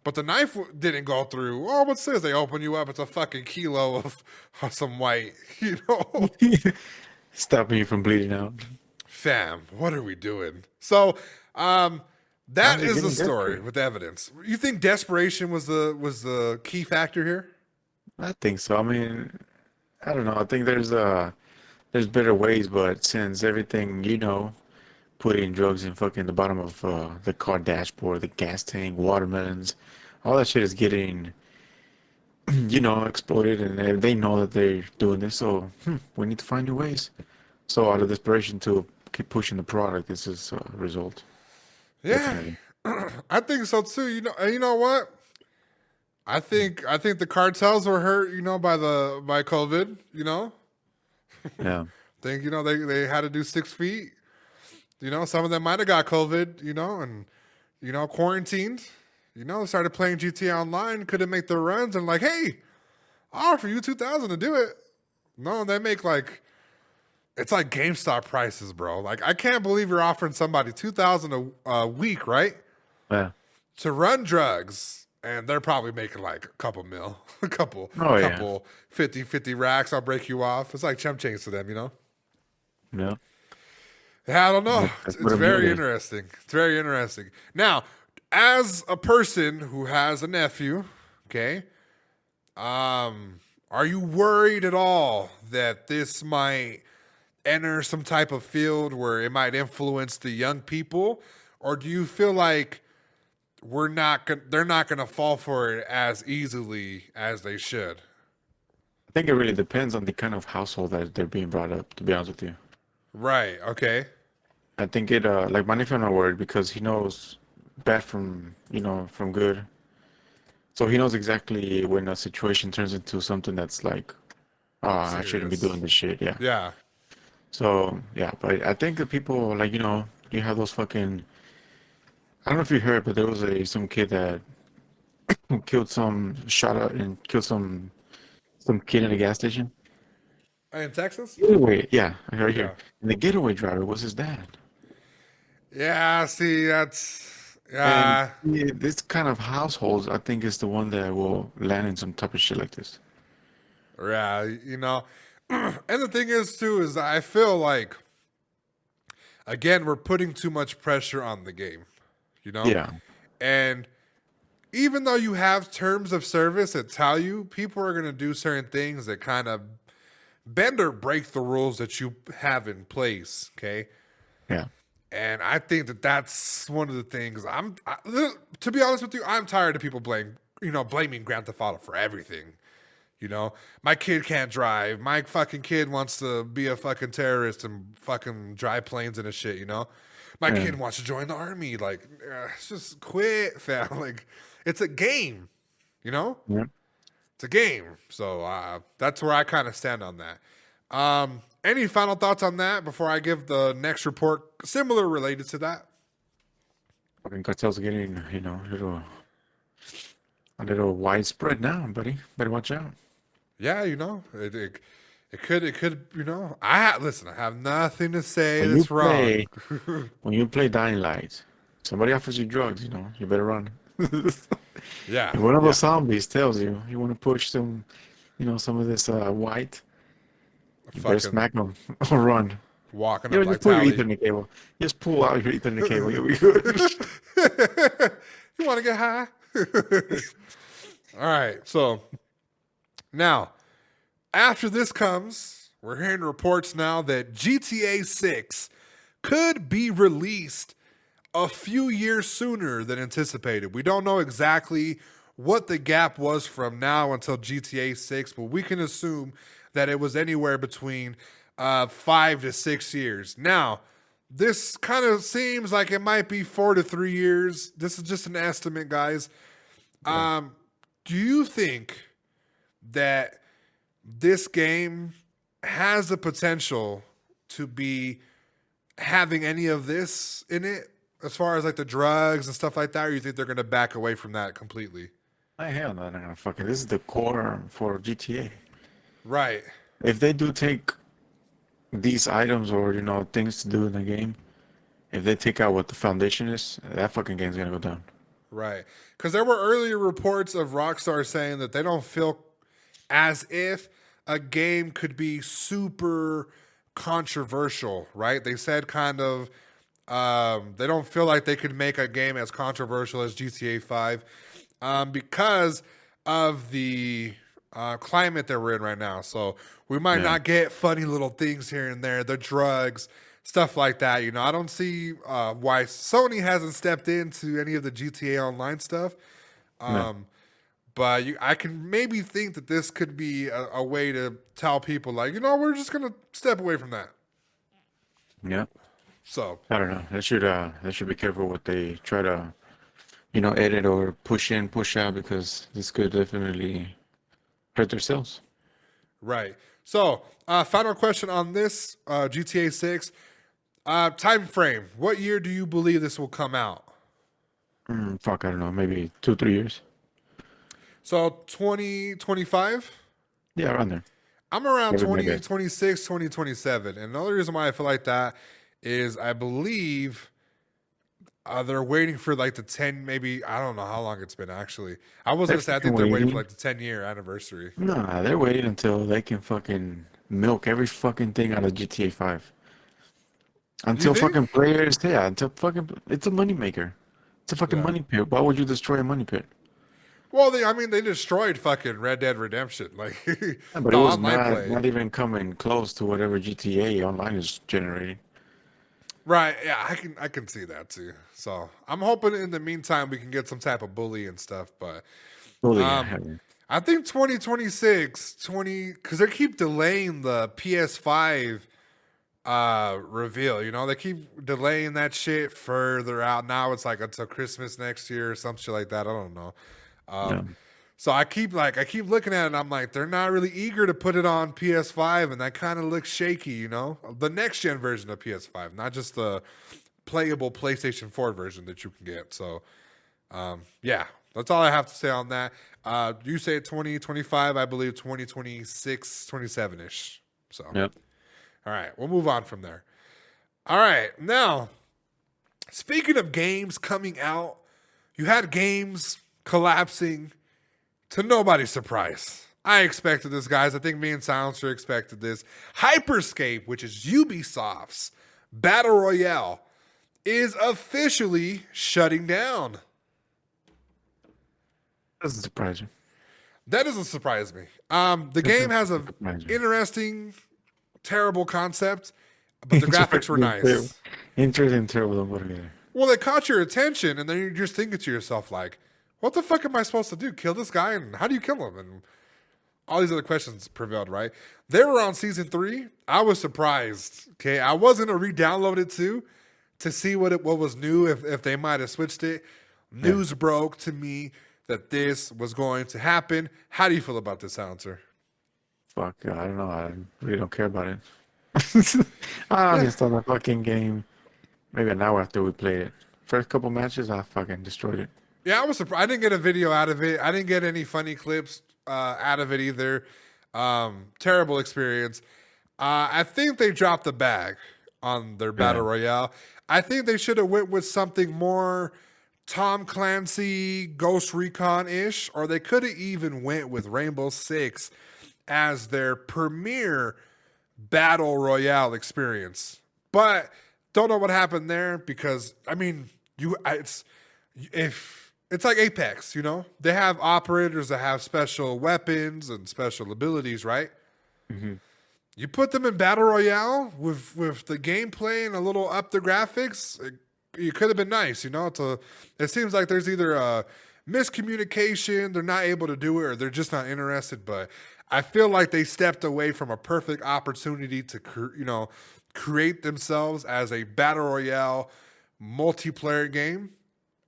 but the knife didn't go through. Oh, what's this? They open you up. It's a fucking kilo of some white, you know? Stopping you from bleeding out. Fam, what are we doing? So, that is the story desperate. with evidence. You think desperation was the key factor here? I think so. I mean, I don't know. I think there's better ways, but since everything, putting drugs in fucking the bottom of the car dashboard, the gas tank, watermelons, all that shit is getting, exploited, and they know that they're doing this. So we need to find new ways. So out of desperation to keep pushing the product, this is a result. Yeah, Definitely. I think so too. You know what? I think the cartels were hurt, by COVID. Yeah. Think they had to do 6 feet. Some of them might have got COVID. And quarantined. Started playing GTA Online, couldn't make their runs, and like, hey, I'll offer you 2,000 to do it. No, they make it's like GameStop prices, bro. Like, I can't believe you're offering somebody 2,000 a week, right? Yeah. To run drugs, and they're probably making like a couple mil, a couple, Oh, yeah. couple 50 racks. I'll break you off. It's like chump change to them, Yeah. Yeah, I don't know. That's It's what I'm very hearing. interesting. It's very interesting. Now, as a person who has a nephew, okay, are you worried at all that this might enter some type of field where it might influence the young people, or do you feel like they're not going to fall for it as easily as they should? I think it really depends on the kind of household that they're being brought up, to be honest with you. Right. Okay. I think like my nephew, I'm not worried because he knows bad from good. So he knows exactly when a situation turns into something that's like, I shouldn't be Serious. doing this shit. Yeah. Yeah. So, yeah, but I think that people, like, you have those fucking, I don't know if you heard, but there was some kid that shot out and killed some kid in a gas station. In Texas? Getaway, yeah, right Yeah. here. And the getaway driver was his dad. Yeah. See, that's And yeah. yeah, this kind of households, I think, is the one that will land in some type of shit like this. Yeah, and the thing is too is I feel like again we're putting too much pressure on the game, Yeah, and even though you have terms of service that tell you people are going to do certain things that kind of bend or break the rules that you have in place, okay? yeah, And I think that that's one of the things to be honest with you, I'm tired of people blaming Grand Theft Auto for everything. My kid can't drive. My fucking kid wants to be a fucking terrorist and fucking drive planes and a shit, My yeah, kid wants to join the army. Like, just quit, fam. Like, it's a game, you know? yeah. It's a game. So that's where I kind of stand on that. Any final thoughts on that before I give the next report similar related to that? Fucking cartels are getting, a little widespread now, buddy. Better watch out. Yeah, it could, listen, I have nothing to say When you that's wrong. play, when you play Dying Light, somebody offers you drugs, you better run. Yeah, If one of yeah. those zombies tells you want to push some of this white, you better Fucking smack them or run. walking up like Just pull your Tally. Ethernet cable. Just pull out your Ethernet cable. You'll be good. You want to get high? All right. So now, after this comes, we're hearing reports now that GTA 6 could be released a few years sooner than anticipated. We don't know exactly what the gap was from now until GTA 6, but we can assume that it was anywhere between 5 to 6 years. Now, this kind of seems like it might be 4 to 3 years. This is just an estimate, guys. Do you think that this game has the potential to be having any of this in it as far as like the drugs and stuff like that, or you think they're going to back away from that completely? Hell no, they're not gonna fucking. This is the core for GTA. Right. if they do take these items or things to do in the game, if they take out what the foundation is, that fucking game's gonna go down. Right. Because there were earlier reports of Rockstar saying that they don't feel as if a game could be super controversial, right? They said kind of they don't feel like they could make a game as controversial as GTA 5 because of the climate that we're in right now. So we might Yeah. not get funny little things here and there, the drugs, stuff like that. You know, I don't see why Sony hasn't stepped into any of the GTA Online stuff. No. But I can maybe think that this could be a way to tell people, like, you know, we're just gonna step away from that. Yeah. So I don't know. They should be careful what they try to, edit or push in, push out because this could definitely hurt their sales. right. So final question on this GTA 6 time frame. What year do you believe this will come out? Fuck, I don't know, maybe 2, 3 years. So 2025. Yeah, around there. I'm around Maybe my 2026, 2027. And the only reason why I feel like that is I believe they're waiting for like the 10, maybe, I don't know how long it's been actually. I was going to say, I think they're waiting for like the 10-year anniversary. Nah, they're waiting until they can fucking milk every fucking thing out of GTA 5. Until think? fucking players, yeah, until fucking, it's a money maker. It's a fucking Yeah. money pit. Why would you destroy a money pit? Well, they destroyed fucking Red Dead Redemption. Like, Yeah, but the it was online not, play. not even coming close to whatever GTA Online is generating. Right. Yeah, I can see that too. So I'm hoping in the meantime we can get some type of bully and stuff. But Fully, I think 2026, because they keep delaying the PS5 reveal. You know, they keep delaying that shit further out. Now it's like until Christmas next year or some shit like that. I don't know. yeah. So I keep looking at it and I'm like, they're not really eager to put it on PS5 and that kind of looks shaky, you know? The next gen version of PS5, not just the playable PlayStation 4 version that you can get. So yeah, that's all I have to say on that. You say 2025, I believe 2026, 27-ish. So Yep. all right, we'll move on from there. All right, now, speaking of games coming out, you had games collapsing to nobody's surprise. I expected this, guys. I think me and Silencer expected this. Hyperscape, which is Ubisoft's Battle Royale, is officially shutting down. Doesn't surprise you. That doesn't surprise me. The game has a surprise me. interesting, terrible concept, but the graphics were nice. Interesting, terrible, whatever. Well, they caught your attention, and then you're just thinking to yourself, like, what the fuck am I supposed to do? Kill this guy? And how do you kill him? And all these other questions prevailed, right? They were on season 3. I was surprised. Okay. I was going to re-download it too to see what was new, if they might have switched it. News broke to me that this was going to happen. How do you feel about this, Silencer? Fuck, I don't know. I really don't care about it. I installed the fucking game maybe an hour after we played it. First couple matches, I fucking destroyed it. Yeah, I was surprised. I didn't get a video out of it. I didn't get any funny clips out of it either. Terrible experience. I think they dropped the bag on their Battle Royale. I think they should have went with something more Tom Clancy, Ghost Recon-ish, or they could have even went with Rainbow Six as their premier Battle Royale experience. But don't know what happened there because, I mean, it's like Apex, you know? They have operators that have special weapons and special abilities, right? Mm-hmm. You put them in Battle Royale with the gameplay and a little up the graphics, it could have been nice, you know? It seems like there's either a miscommunication, they're not able to do it, or they're just not interested. But I feel like they stepped away from a perfect opportunity to, create themselves as a Battle Royale multiplayer game.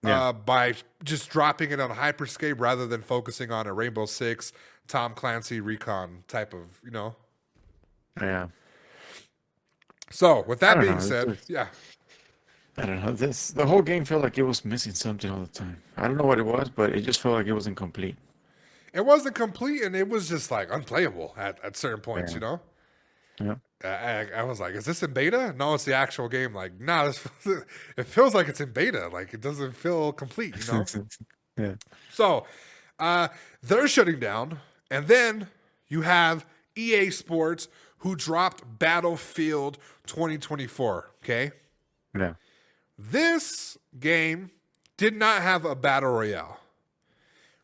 By just dropping it on Hyperscape rather than focusing on a Rainbow Six, Tom Clancy recon type of, Yeah. So with that I don't being know, said, yeah. I don't know. The whole game felt like it was missing something all the time. I don't know what it was, but it just felt like it wasn't complete. it wasn't complete, and it was just like unplayable at certain points. Yeah. You know, Yeah. I was like, "Is this in beta?" No, it's the actual game. Like, nah, it feels like it's in beta. Like, it doesn't feel complete. You know. Yeah. So, they're shutting down, and then you have EA Sports who dropped Battlefield 2024. Okay, Yeah. this game did not have a battle royale.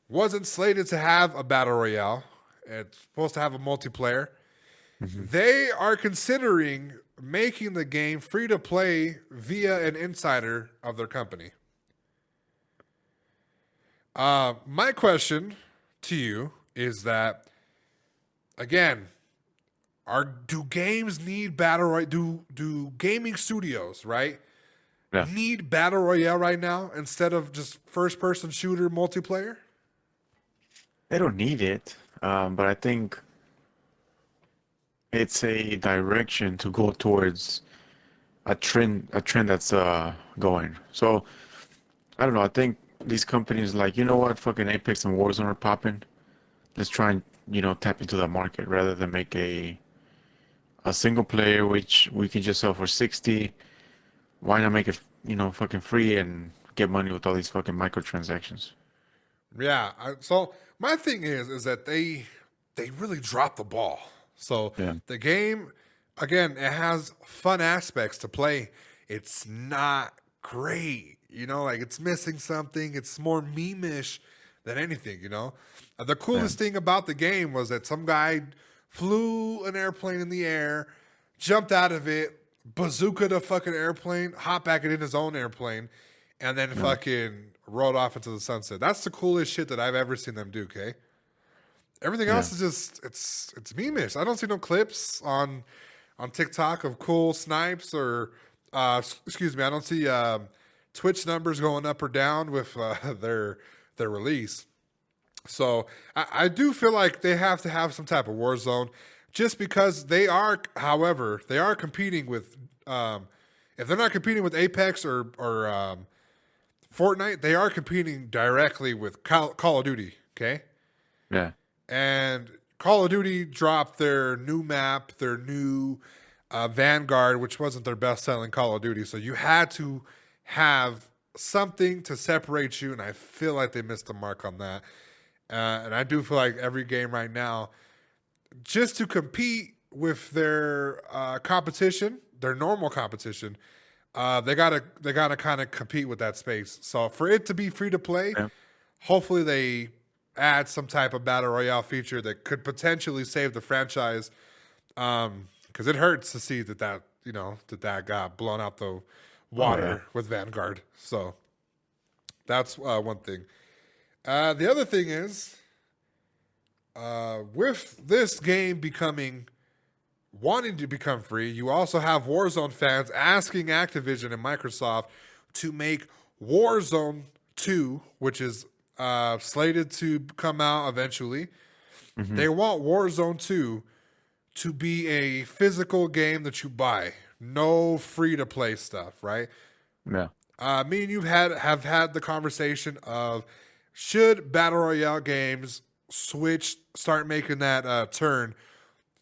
Wasn't slated to have a battle royale. It's supposed to have a multiplayer. They are considering making the game free to play via an insider of their company. My question to you is that, again, do games need battle royale? Do gaming studios, right, Yeah. need battle royale right now instead of just first person shooter multiplayer? They don't need it, but I think it's a direction to go towards a trend that's going. So I don't know. I think these companies like, you know what, fucking Apex and Warzone are popping. Let's try and tap into the market rather than make a single player which we can just sell for 60. Why not make it fucking free and get money with all these fucking microtransactions? Yeah. So my thing is that they really dropped the ball. So Yeah. the game, again, it has fun aspects to play. It's not great, like it's missing something. It's more meme-ish than anything, The coolest thing about the game was that some guy flew an airplane in the air, jumped out of it, bazookaed a fucking airplane, hopped back in his own airplane, and then fucking rolled off into the sunset. That's the coolest shit that I've ever seen them do, okay? Everything else is just it's meme-ish. I don't see no clips on TikTok of cool snipes or excuse me, I don't see Twitch numbers going up or down with their release. So I do feel like they have to have some type of war zone, just because however, they are competing with if they're not competing with Apex or Fortnite, they are competing directly with Call of Duty, okay? Yeah. And Call of Duty dropped their new map, their new Vanguard, which wasn't their best-selling Call of Duty. So you had to have something to separate you, and I feel like they missed the mark on that. And I do feel like every game right now, just to compete with their competition, their normal competition, they gotta kind of compete with that space. So for it to be free to play, hopefully they add some type of battle royale feature that could potentially save the franchise. Because it hurts to see that got blown out the water with Vanguard. So that's one thing. The other thing is, with this game wanting to become free, you also have Warzone fans asking Activision and Microsoft to make Warzone 2, which is slated to come out eventually. They want Warzone 2 to be a physical game that you buy, no free-to-play stuff, right? Yeah. Me and you have had the conversation of, should Battle Royale games start making that turn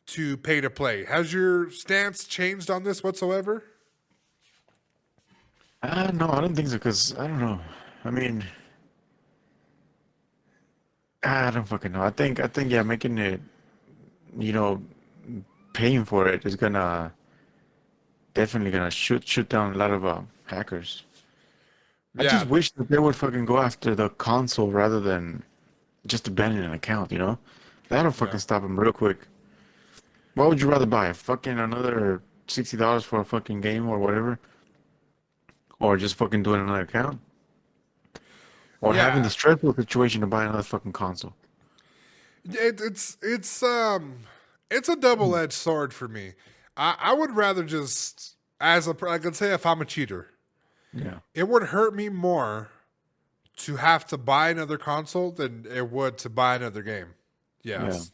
to pay-to-play? Has your stance changed on this whatsoever? No, I don't think so, because I don't know. I mean, I don't fucking know. I think, yeah, making it, paying for it is definitely gonna shoot down a lot of hackers. I Yeah, just wish that they would fucking go after the console rather than just abandoning an account, That'll fucking Yeah. stop them real quick. What would you rather buy? Fucking another $60 for a fucking game or whatever? Or just fucking doing another account? Or having the yeah. stressful situation to buy another fucking console? It's a double-edged sword for me. I would rather just, I could say, if I'm a cheater, Yeah. it would hurt me more to have to buy another console than it would to buy another game. Yes.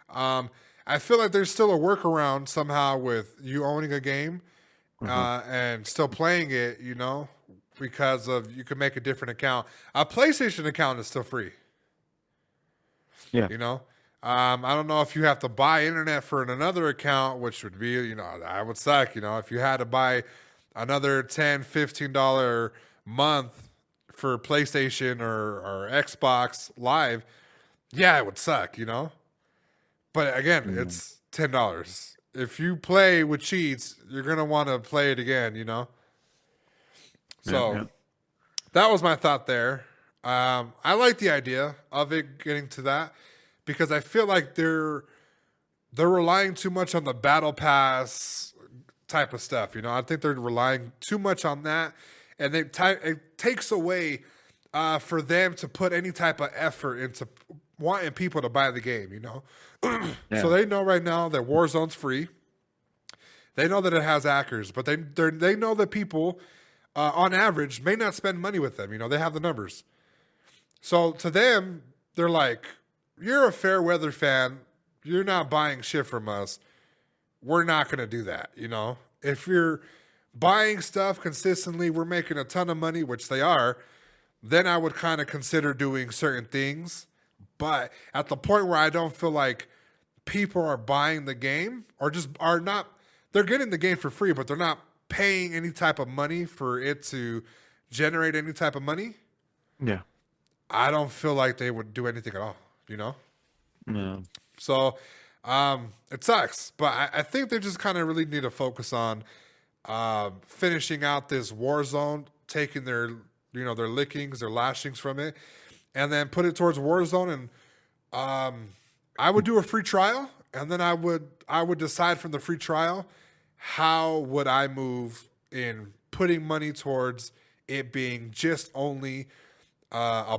I feel like there's still a workaround somehow with you owning a game and still playing it, because of you can make a different account. A PlayStation account is still free. Yeah. You know, I don't know if you have to buy internet for another account, which would be, that would suck. If you had to buy another $10, $15 month for PlayStation or Xbox Live, yeah, it would suck. But again, Mm. it's $10. If you play with cheats, you're gonna want to play it again. Yeah. So Yeah. that was my thought there. I like the idea of it getting to that because I feel like they're relying too much on the battle pass type of stuff. I think they're relying too much on that, and it takes away for them to put any type of effort into wanting people to buy the game. So Yeah. they know right now that Warzone's free. They know that it has hackers, but they know that people, on average, may not spend money with them. They have the numbers. So to them, they're like, "You're a fair weather fan. You're not buying shit from us. We're not going to do that." If you're buying stuff consistently, we're making a ton of money, which they are. Then I would kind of consider doing certain things. But at the point where I don't feel like people are buying the game or just are not, they're getting the game for free, but they're not paying any type of money for it to generate any type of money. Yeah. I don't feel like they would do anything at all. Yeah. So it sucks, but I think they just kind of really need to focus on finishing out this war zone, taking their their lickings, their lashings from it, and then put it towards Warzone. And I would do a free trial, and then I would decide from the free trial how would I move in putting money towards it being just only a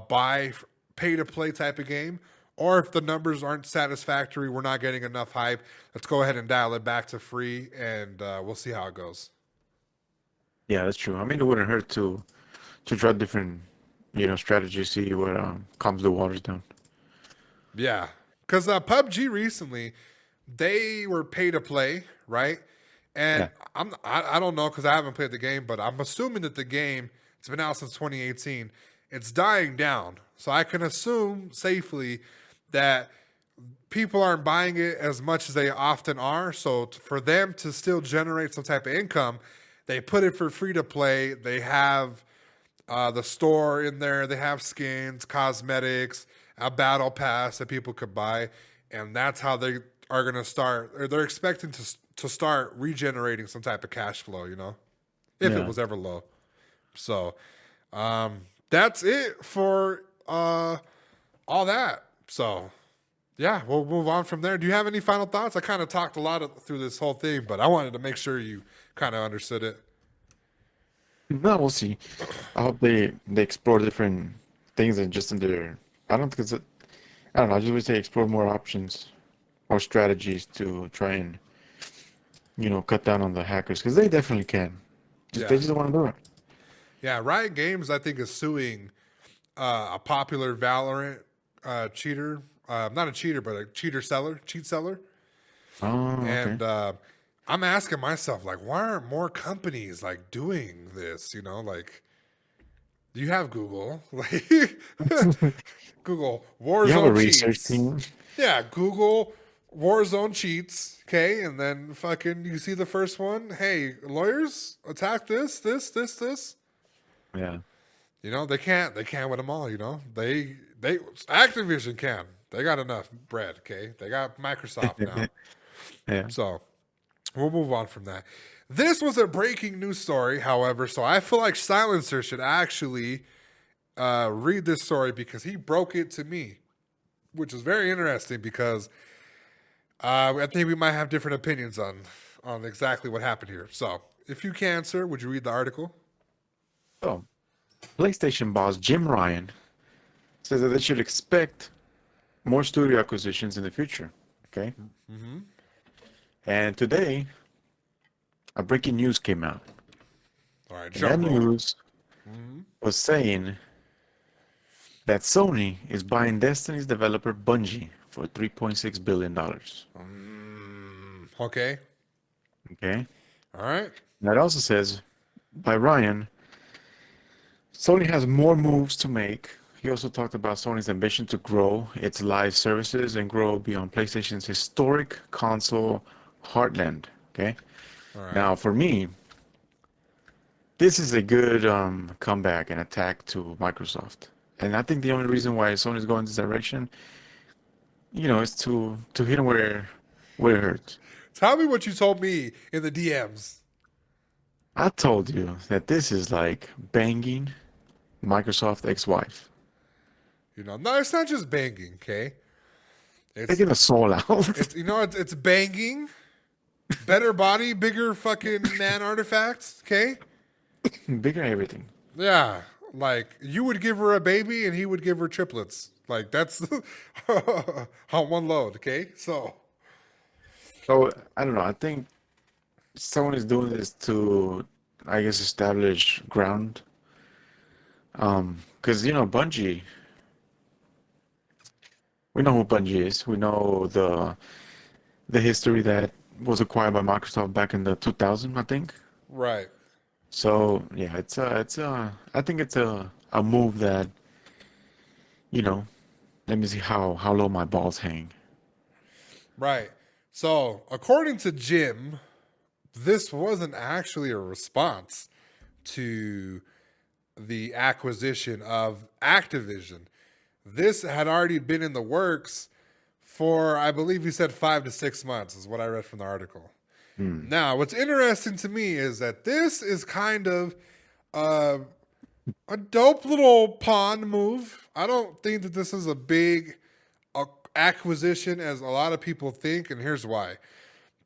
pay to play type of game, or if the numbers aren't satisfactory, we're not getting enough hype, let's go ahead and dial it back to free, and we'll see how it goes. Yeah, that's true. I mean, it wouldn't hurt to try different, strategies, see what calms the waters down. Yeah, because PUBG recently, they were pay to play, right? And Yeah. I don't know because I haven't played the game, but I'm assuming that the game, it's been out since 2018, it's dying down. So I can assume safely that people aren't buying it as much as they often are. So for them to still generate some type of income, they put it for free to play. They have the store in there. They have skins, cosmetics, a battle pass that people could buy, and that's how they are going to start. Or they're expecting to start regenerating some type of cash flow. If it Yeah. was ever low. So that's it for all that. So yeah, we'll move on from there. Do you have any final thoughts? I kind of talked a lot through this whole thing, but I wanted to make sure you kind of understood it. No, we'll see. I hope they explore different things and just in their. I don't think it's. I don't know. I just would say explore more options or strategies to try and cut down on the hackers because they definitely can. Yeah. They just don't want to do it. Yeah, Riot Games, I think, is suing a popular Valorant cheater. Not a cheater, but a cheat seller. Oh, okay. And I'm asking myself, like, why aren't more companies like doing this? Like, you have Google, like Google You have a Warzone research cheats. team. Yeah, Google Warzone cheats. Okay, and then fucking you see the first one. Hey, lawyers, attack this. Yeah. They can't win them all. They Activision can. They got enough bread. Okay, they got Microsoft now. Yeah. So we'll move on from that. This was a breaking news story, however, so I feel like Silencer should actually read this story because he broke it to me, which is very interesting because I think we might have different opinions on exactly what happened here. So if you can, sir, would you read the article? So, PlayStation boss Jim Ryan says that they should expect more studio acquisitions in the future. Okay. Mm-hmm. And today, a breaking news came out. All right, And that jump roll. news was saying that Sony is buying Destiny's developer Bungie for $3.6 billion. Okay. Okay. All right. And that also says, by Ryan, Sony has more moves to make he also talked about Sony's ambition to grow its live services and grow beyond PlayStation's historic console heartland. Okay. All right. Now, for me, this is a good comeback and attack to Microsoft. And I think the only reason why Sony's going this direction, is to hit them where it hurts. Tell me what you told me in the DMs. I told you that this is like banging Microsoft ex-wife. No, it's not just banging, okay? It's Taking the soul out. it's banging, better body, bigger fucking man artifacts, okay? Bigger everything. Yeah, like you would give her a baby and he would give her triplets. Like that's on one load, okay? So So I don't know. I think someone is doing this to, I guess, establish ground. Because Bungie, we know who Bungie is. We know the history that was acquired by Microsoft back in the 2000, I think. right. So yeah, I think it's a move that, let me see how low my balls hang. Right. So, according to Jim, this wasn't actually a response to the acquisition of Activision. This had already been in the works for, I believe he said 5 to 6 months, is what I read from the article. Now, what's interesting to me is that this is kind of a dope little pawn move. I don't think that this is a big acquisition as a lot of people think, and here's why.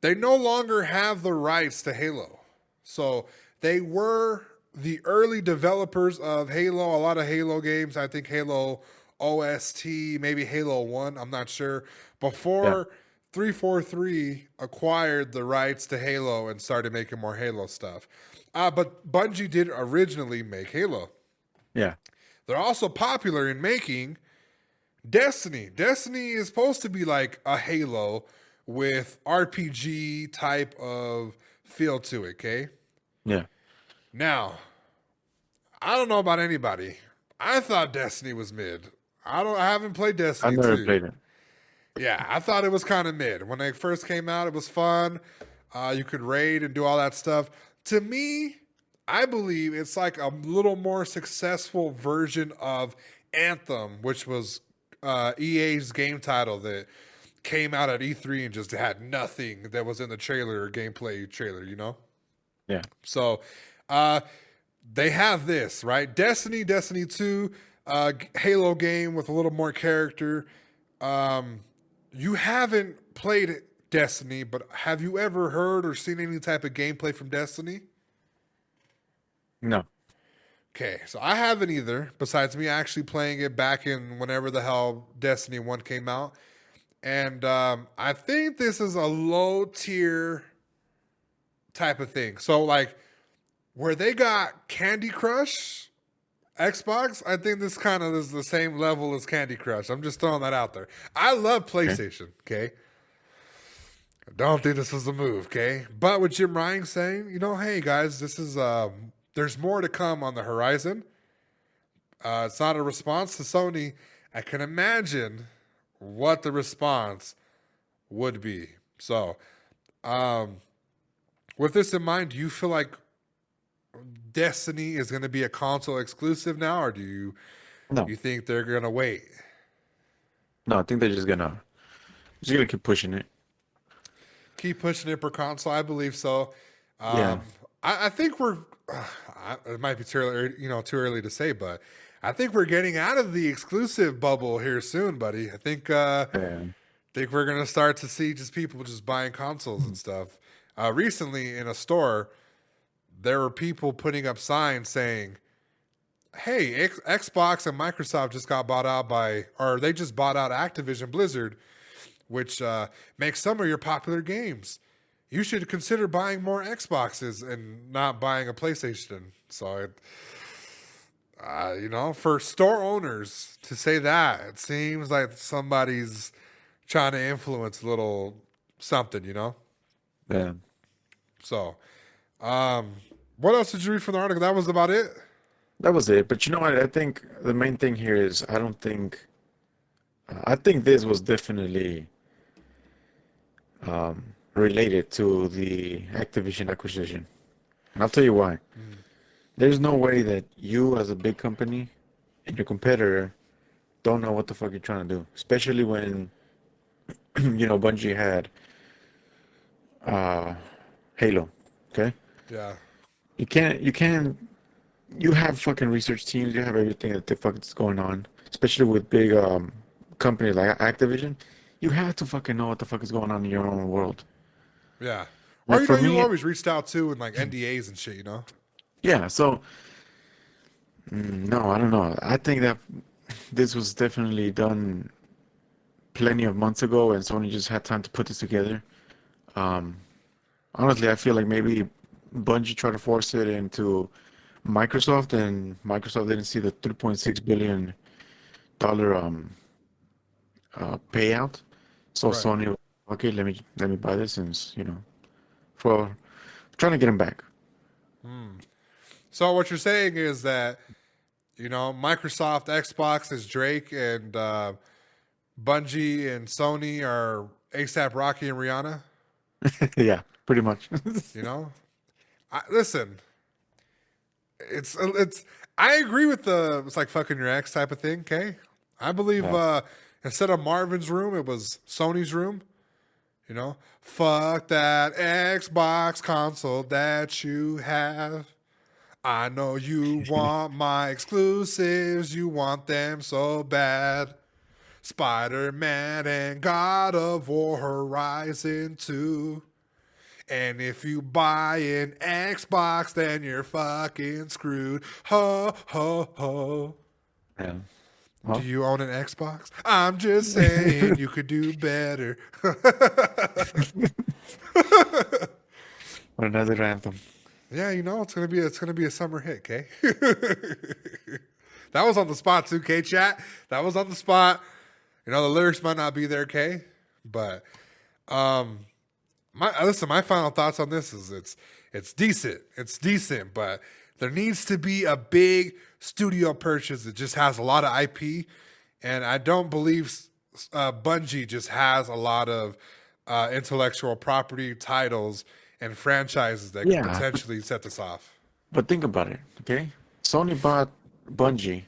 They no longer have the rights to Halo. So they were the early developers of Halo, a lot of Halo games. I think Halo OST, maybe Halo 1, I'm not sure. Before 343 acquired the rights to Halo and started making more Halo stuff. But Bungie did originally make Halo. Yeah. They're also popular in making Destiny. Destiny is supposed to be like a Halo with RPG type of feel to it, okay? Yeah. Now, I don't know about anybody. I thought Destiny was mid. I haven't played I Destiny never 2. played it. Yeah, I thought it was kind of mid. When they first came out, it was fun. You could raid and do all that stuff. To me, I believe it's like a little more successful version of Anthem, which was EA's game title that came out at E3 and just had nothing that was in the trailer or gameplay trailer, Yeah. So they have this, right? Destiny 2, Halo game with a little more character. You haven't played Destiny, but have you ever heard or seen any type of gameplay from Destiny? No. Okay, so I haven't either, besides me actually playing it back in whenever the hell Destiny 1 came out. And I think this is a low tier type of thing. So, like, where they got Candy Crush, Xbox, I think this kind of is the same level as Candy Crush. I'm just throwing that out there. I love PlayStation, okay? I don't think this is a move, okay? But with Jim Ryan saying, hey guys, this is there's more to come on the horizon. It's not a response to Sony. I can imagine what the response would be. So, with this in mind, do you feel like Destiny is going to be a console exclusive now, or do No. you think they're going to wait? No, I think they're just gonna keep pushing it. Keep pushing it per console? I believe so. Yeah. I think we're. It might be too early to say, but I think we're getting out of the exclusive bubble here soon, buddy. I think Yeah. we're gonna start to see just people just buying consoles and stuff. Recently, in a store, there were people putting up signs saying, "Hey, Xbox and Microsoft just got bought out they just bought out Activision Blizzard, which makes some of your popular games. You should consider buying more Xboxes and not buying a PlayStation." So, for store owners to say that, it seems like somebody's trying to influence a little something, Yeah. So, what else did you read from the article? That was about it? that was it. But you know what? I think the main thing here is I think this was definitely related to the Activision acquisition. And I'll tell you why. There's no way that you, as a big company, and your competitor don't know what the fuck you're trying to do. Especially when, Bungie had Halo. Okay? Yeah. You have fucking research teams, you have everything that the fuck is going on. Especially with big companies like Activision. You have to fucking know what the fuck is going on in your own world. Yeah. Or Like for you me, always reached out to and like NDAs and shit, yeah, so no, I don't know. I think that this was definitely done plenty of months ago, and Sony just had time to put this together. Um, Honestly, I feel like maybe Bungie tried to force it into Microsoft, and Microsoft didn't see the $3.6 billion payout. So Right. Sony, okay, let me buy this, and for trying to get him back. So what you're saying is that, Microsoft, Xbox is Drake, and Bungie and Sony are ASAP Rocky and Rihanna. Yeah, pretty much. You know, listen, it's. I agree with the it's like fucking your ex type of thing. Okay, I believe Yeah. instead of Marvin's room, it was Sony's room. Fuck that Xbox console that you have. I know you want my exclusives. You want them so bad. Spider-Man and God of War Horizon 2. And if you buy an Xbox, then you're fucking screwed. Ho, ho, ho. Yeah. Do Well, you own an Xbox? I'm just saying you could do better. what another anthem. Yeah, it's gonna be a summer hit, okay? That was on the spot too, K chat. That was on the spot. The lyrics might not be there, K, but my final thoughts on this is it's decent. It's decent, but there needs to be a big studio purchase that just has a lot of IP, and I don't believe Bungie just has a lot of intellectual property titles and franchises that could Yeah, potentially set this off. but think about it, okay? Sony bought Bungie.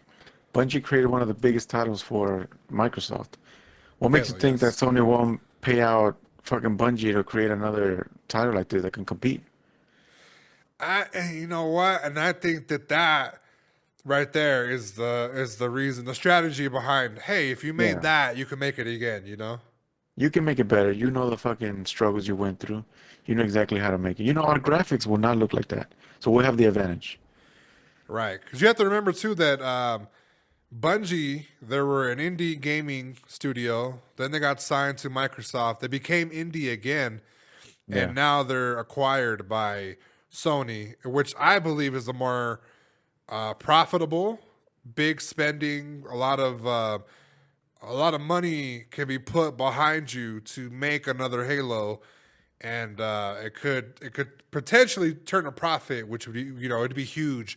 Bungie created one of the biggest titles for Microsoft. What makes you Halo, think that yes. Sony won't pay out fucking Bungie to create another title like this that can compete? And you know what? And I think that right there is the reason, the strategy behind. Hey, if you made Yeah. that, you can make it again. You can make it better. You know the fucking struggles you went through. You know exactly how to make it. Our graphics will not look like that. So we'll have the advantage. Right? Because you have to remember too that Bungie, there were an indie gaming studio. Then they got signed to Microsoft. They became indie again, Yeah. and now they're acquired by Sony, which I believe is a more profitable, big spending, a lot of money can be put behind you to make another Halo, and it could potentially turn a profit, which would be it'd be huge,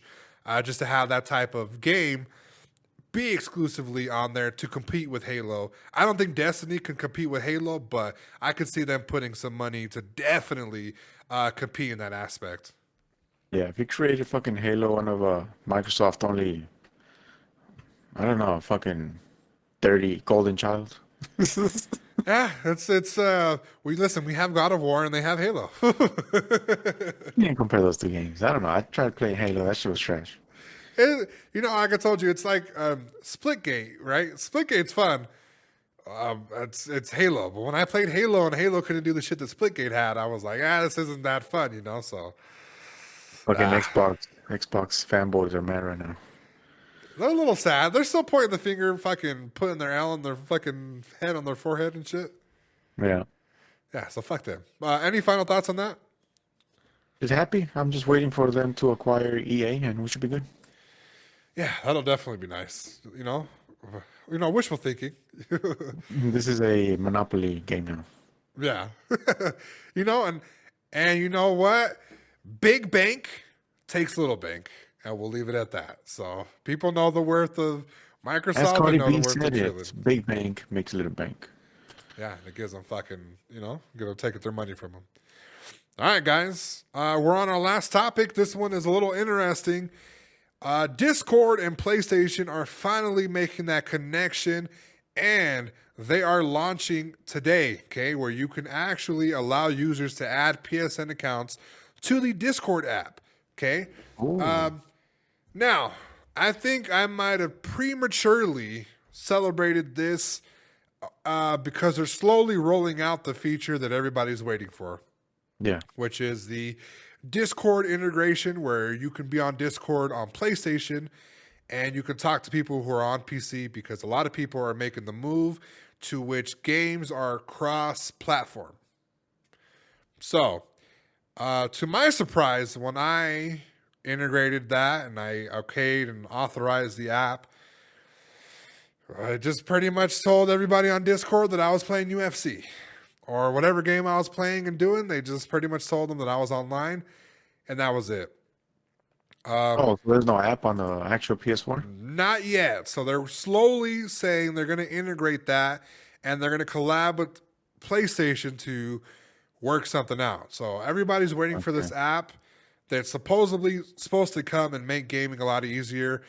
just to have that type of game be exclusively on there to compete with Halo. I don't think Destiny can compete with Halo, but I could see them putting some money to definitely compete in that aspect. Yeah, if you create a fucking Halo one of Microsoft only, I don't know, fucking 30 golden child. Yeah, we have God of War and they have Halo. You can't compare those two games. I don't know. I tried playing Halo. That shit was trash. Like I told you, it's like Splitgate, right? Splitgate's fun. It's Halo, but when I played Halo and Halo couldn't do the shit that Splitgate had, I was like, this isn't that fun. So Fucking Xbox fanboys are mad right now. they're a little sad. They're still pointing the finger, fucking putting their L on their fucking head on their forehead and shit. Yeah. Yeah, so fuck them. Any final thoughts on that? Just happy. I'm just waiting for them to acquire EA, and we should be good. Yeah, that'll definitely be nice. Wishful thinking. This is a Monopoly game now. Yeah. and you know what? Big bank takes little bank. and we'll leave it at that. So people know the worth of As Microsoft and Cardi know the B worth of said chilling. it, big bank makes little bank. Yeah, and it gives them fucking, gonna take their money from them. All right, guys, we're on our last topic. This one is a little interesting. Discord and PlayStation are finally making that connection, and they are launching today, okay, where you can actually allow users to add PSN accounts to the Discord app, okay? Now, I think I might have prematurely celebrated this because they're slowly rolling out the feature that everybody's waiting for, Yeah. which is the Discord integration, where you can be on Discord on PlayStation and you can talk to people who are on PC, because a lot of people are making the move to which games are cross-platform. So, to my surprise, when I integrated that and I okayed and authorized the app, I just pretty much told everybody on Discord that I was playing UFC or whatever game I was playing and doing. They just pretty much told them that I was online, and that was it. So there's no app on the actual PS4? Not yet. So they're slowly saying they're going to integrate that, and they're going to collab with PlayStation to work something out. So everybody's waiting for this app that's supposedly supposed to come and make gaming a lot easier.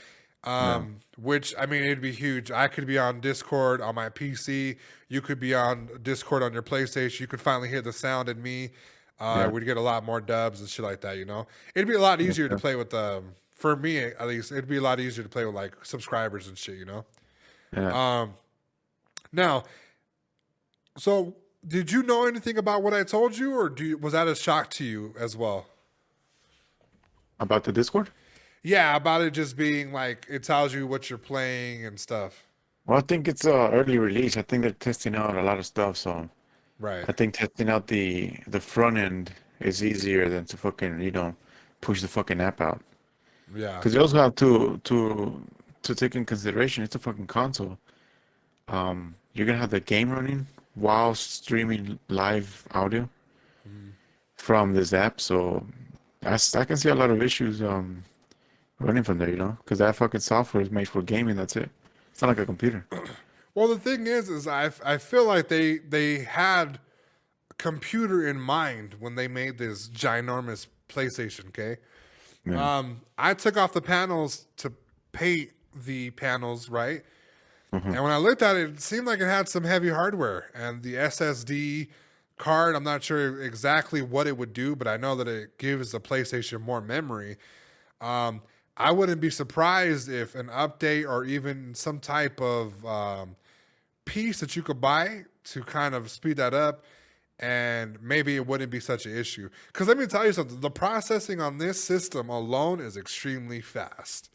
Which, I mean, it'd be huge. I could be on Discord on my PC. You could be on Discord on your PlayStation. You could finally hear the sound in me. We'd get a lot more dubs and shit like that, It'd be a lot easier to play with, for me at least, it'd be a lot easier to play with like subscribers and shit, Yeah. Now, so did you know anything about what I told you, or was that a shock to you as well? About the Discord? Yeah, about it just being like, it tells you what you're playing and stuff. Well, I think it's early release. I think they're testing out a lot of stuff, so Right. I think testing out the front end is easier than to fucking, push the fucking app out. Yeah. Because you also have to take in consideration it's a fucking console. You're gonna have the game running while streaming live audio from this app, so I can see a lot of issues running from there, because that fucking software is made for gaming. That's it. It's not like a computer. Well, the thing is I feel like they had a computer in mind when they made this ginormous PlayStation, okay? Yeah. I took off the panels to paint the panels, right? Mm-hmm. And when I looked at it, it seemed like it had some heavy hardware. And the SSD card, I'm not sure exactly what it would do, but I know that it gives the PlayStation more memory. I wouldn't be surprised if an update or even some type of piece that you could buy to kind of speed that up, and maybe it wouldn't be such an issue. Because let me tell you something, the processing on this system alone is extremely fast.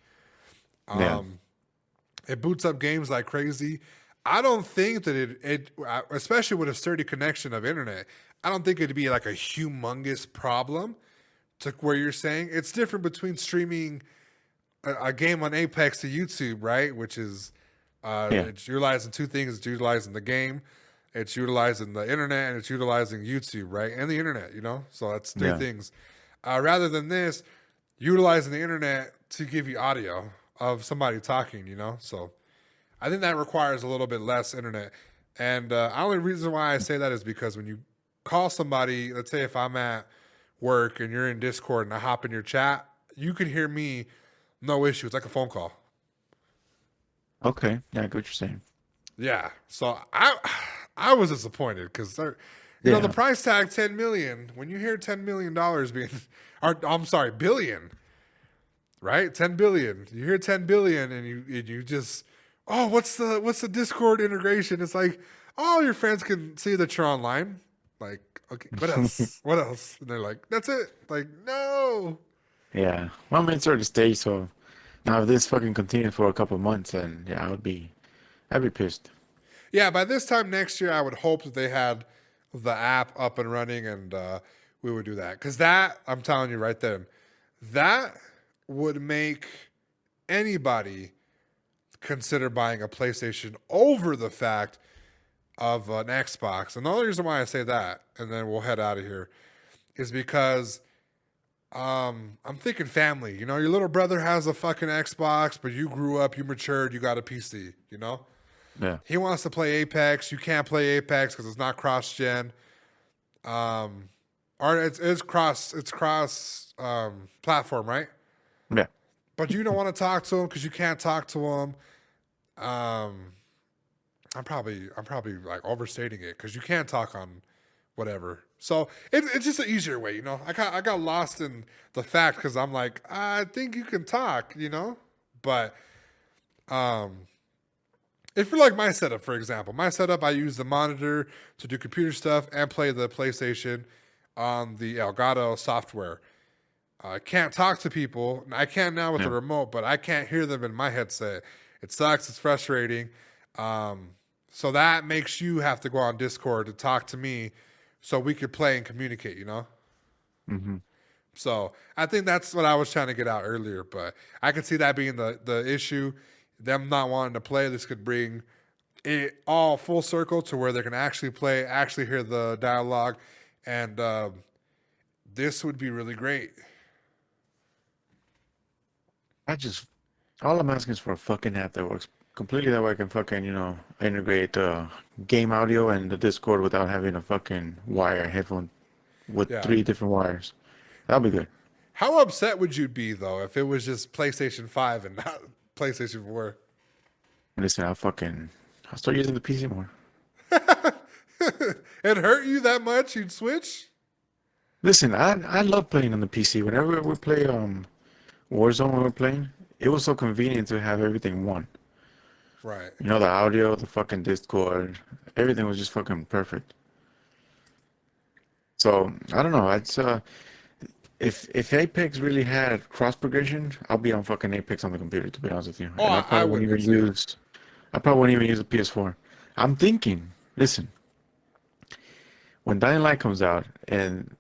It boots up games like crazy. I don't think that it especially with a sturdy connection of internet, I don't think it'd be like a humongous problem to where you're saying. It's different between streaming a game on Apex to YouTube, right? Which is it's utilizing two things. It's utilizing the game, it's utilizing the internet, and it's utilizing YouTube, right? And the internet, So that's three things. Rather than this, utilizing the internet to give you audio of somebody talking, So I think that requires a little bit less internet. And the only reason why I say that is because when you call somebody, let's say if I'm at work and you're in Discord and I hop in your chat, you can hear me, no issue. It's like a phone call. Okay. Yeah, I get what you're saying. Yeah. So I was disappointed because the price tag $10 million. When you hear $10 million being, or I'm sorry, billion, right? 10 billion. You hear 10 billion and you just, oh, what's the Discord integration? It's like all your friends can see that you're online. Like, okay, what else? What else? And they're like, that's it. Like, no. Yeah. Well, I mean, it's early stage, so now if this fucking continues for a couple of months, then yeah, I'd be pissed. Yeah, by this time next year, I would hope that they had the app up and running, and we would do that. Because that, I'm telling you right then, that would make anybody consider buying a PlayStation over the fact of an Xbox. And the only reason why I say that, and then we'll head out of here, is because I'm thinking family. You know, your little brother has a fucking Xbox, but you grew up, you matured, you got a PC. You know, Yeah. he wants to play Apex. You can't play Apex because it's not cross-gen. Or it's cross platform, right? Yeah. But you don't want to talk to him because you can't talk to him. I'm probably like overstating it because you can't talk on whatever. So it's just an easier way, you know. I got lost in the fact because I'm like, I think you can talk, you know. But if you're like my setup, for example, my setup, I use the monitor to do computer stuff and play the PlayStation on the Elgato software. I can't talk to people. I can now with the remote, but I can't hear them in my headset. It sucks. It's frustrating. So that makes you have to go on Discord to talk to me so we could play and communicate, you know? Mm-hmm. So I think that's what I was trying to get out earlier, but I could see that being the issue. Them not wanting to play, this could bring it all full circle to where they can actually play, actually hear the dialogue, and this would be really great. All I'm asking is for a fucking app that works completely that way I can fucking, integrate game audio and the Discord without having a fucking wire headphone with 3 different wires. That'll be good. How upset would you be, though, if it was just PlayStation 5 and not PlayStation 4? Listen, I'll start using the PC more. It hurt you that much? You'd switch? Listen, I love playing on the PC. Whenever we play Warzone when we're playing, it was so convenient to have everything one. Right. You know, the audio, the fucking Discord, everything was just fucking perfect. So, I don't know. It's if Apex really had cross progression, I'll be on fucking Apex on the computer, to be honest with you. Oh, And I wouldn't even I probably wouldn't even use a PS4. I'm thinking, listen, when Dying Light comes out and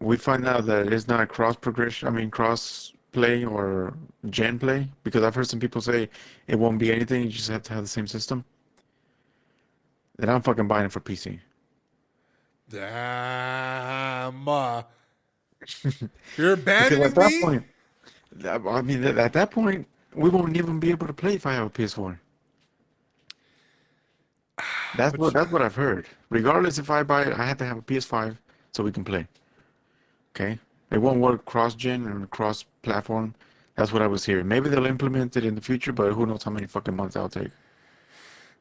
we find out that it's not cross progression, cross play or gen play, because I've heard some people say it won't be anything, you just have to have the same system, then I'm fucking buying it for PC. Damn. You're abandoning Because at that me? point, at that point, we won't even be able to play if I have a PS4. That's what I've heard. Regardless if I buy it, I have to have a PS5 so we can play. Okay? It won't work cross-gen and cross-platform. That's what I was hearing. Maybe they'll implement it in the future, but who knows how many fucking months that'll take.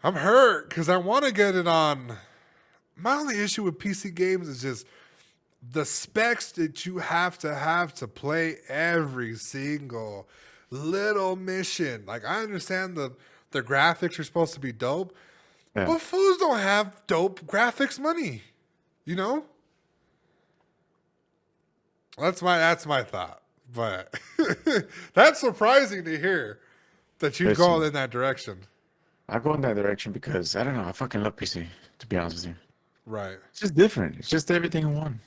I'm hurt because I want to get it on. My only issue with PC games is just the specs that you have to play every single little mission. Like, I understand the graphics are supposed to be dope, but fools don't have dope graphics money. You know? That's my thought. But that's surprising to hear that you go in that direction. I go in that direction because, I don't know, I fucking love PC, to be honest with you. Right. It's just different. It's just everything in one.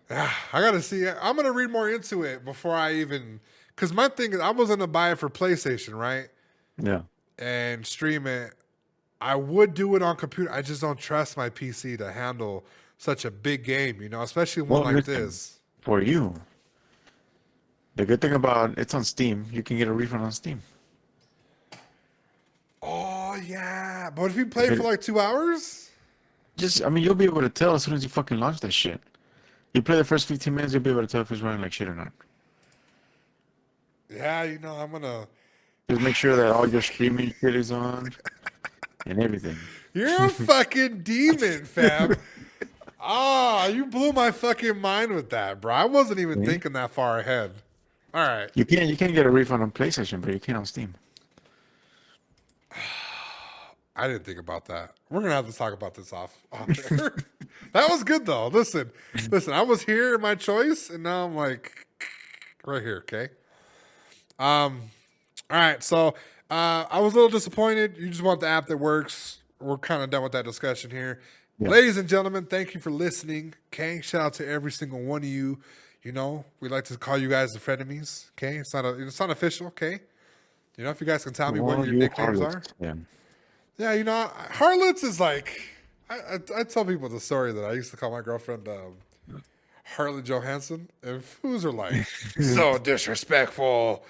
I gotta see. I'm gonna read more into it before I even. Because my thing is, I was gonna buy it for PlayStation, right? Yeah. And stream it. I would do it on computer. I just don't trust my PC to handle such a big game, you know, especially one like this. For you, the good thing about it's on Steam, you can get a refund on Steam. Oh yeah, but if you play for like 2 hours, you'll be able to tell as soon as you fucking launch that shit. You play the first 15 minutes, you'll be able to tell if it's running like shit or not. Yeah, you know, I'm gonna just make sure that all your streaming shit is on and everything. You're a fucking demon, fam. You blew my fucking mind with that, bro. I wasn't even thinking that far ahead. All right. You can't get a refund on PlayStation, but you can on Steam. I didn't think about that. We're gonna have to talk about this off there. That was good though. Listen. I was here in my choice, and now I'm like right here. Okay. All right. So I was a little disappointed. You just want the app that works. We're kind of done with that discussion here. Yeah. Ladies and gentlemen, thank you for listening. Okay. Shout out to every single one of you. You know, we like to call you guys the frenemies. Okay. It's not official. Okay. You know, if you guys can tell me what your nicknames are. Yeah. Yeah, you know, harlots is like, I tell people the story that I used to call my girlfriend Harley Johansson, and fools are like, so disrespectful.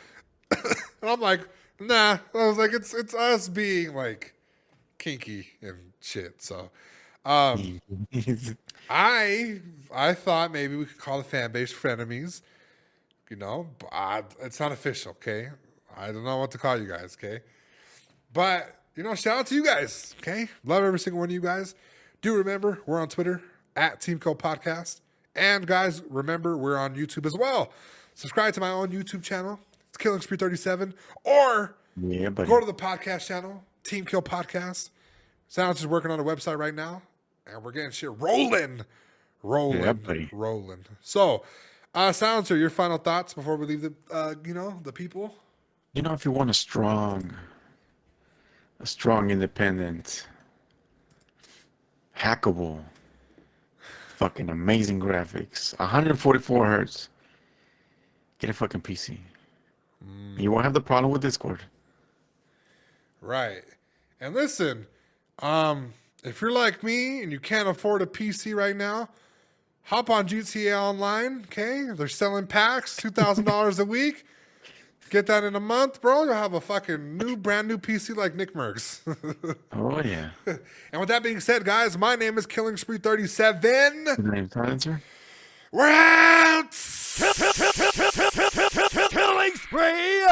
And I'm like, nah. I was like, it's us being like kinky and shit. So I thought maybe we could call the fan base frenemies. You know, but it's not official, okay? I don't know what to call you guys, okay? But, you know, shout out to you guys, okay? Love every single one of you guys. Do remember, we're on Twitter, at Team Kill Podcast. And, guys, remember, we're on YouTube as well. Subscribe to my own YouTube channel. It's Killing Spree 37. Or go to the podcast channel, Team Kill Podcast. Sounds is working on a website right now. And we're getting shit rolling. Rolling. So, Silencer, your final thoughts before we leave the people? You know, if you want a strong, independent, hackable, fucking amazing graphics, 144 hertz, get a fucking PC. You won't have the problem with Discord. Right. And listen, if you're like me and you can't afford a PC right now, hop on GTA Online, okay? They're selling packs, $2,000 a week. Get that in a month, bro. You'll have a fucking brand new PC like Nick Merckx. Oh, yeah. And with that being said, guys, my name is Killing Spree 37. My name's Silencer. We're out! Killing Spree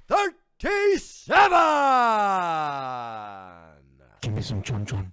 37! Give me some chon chon.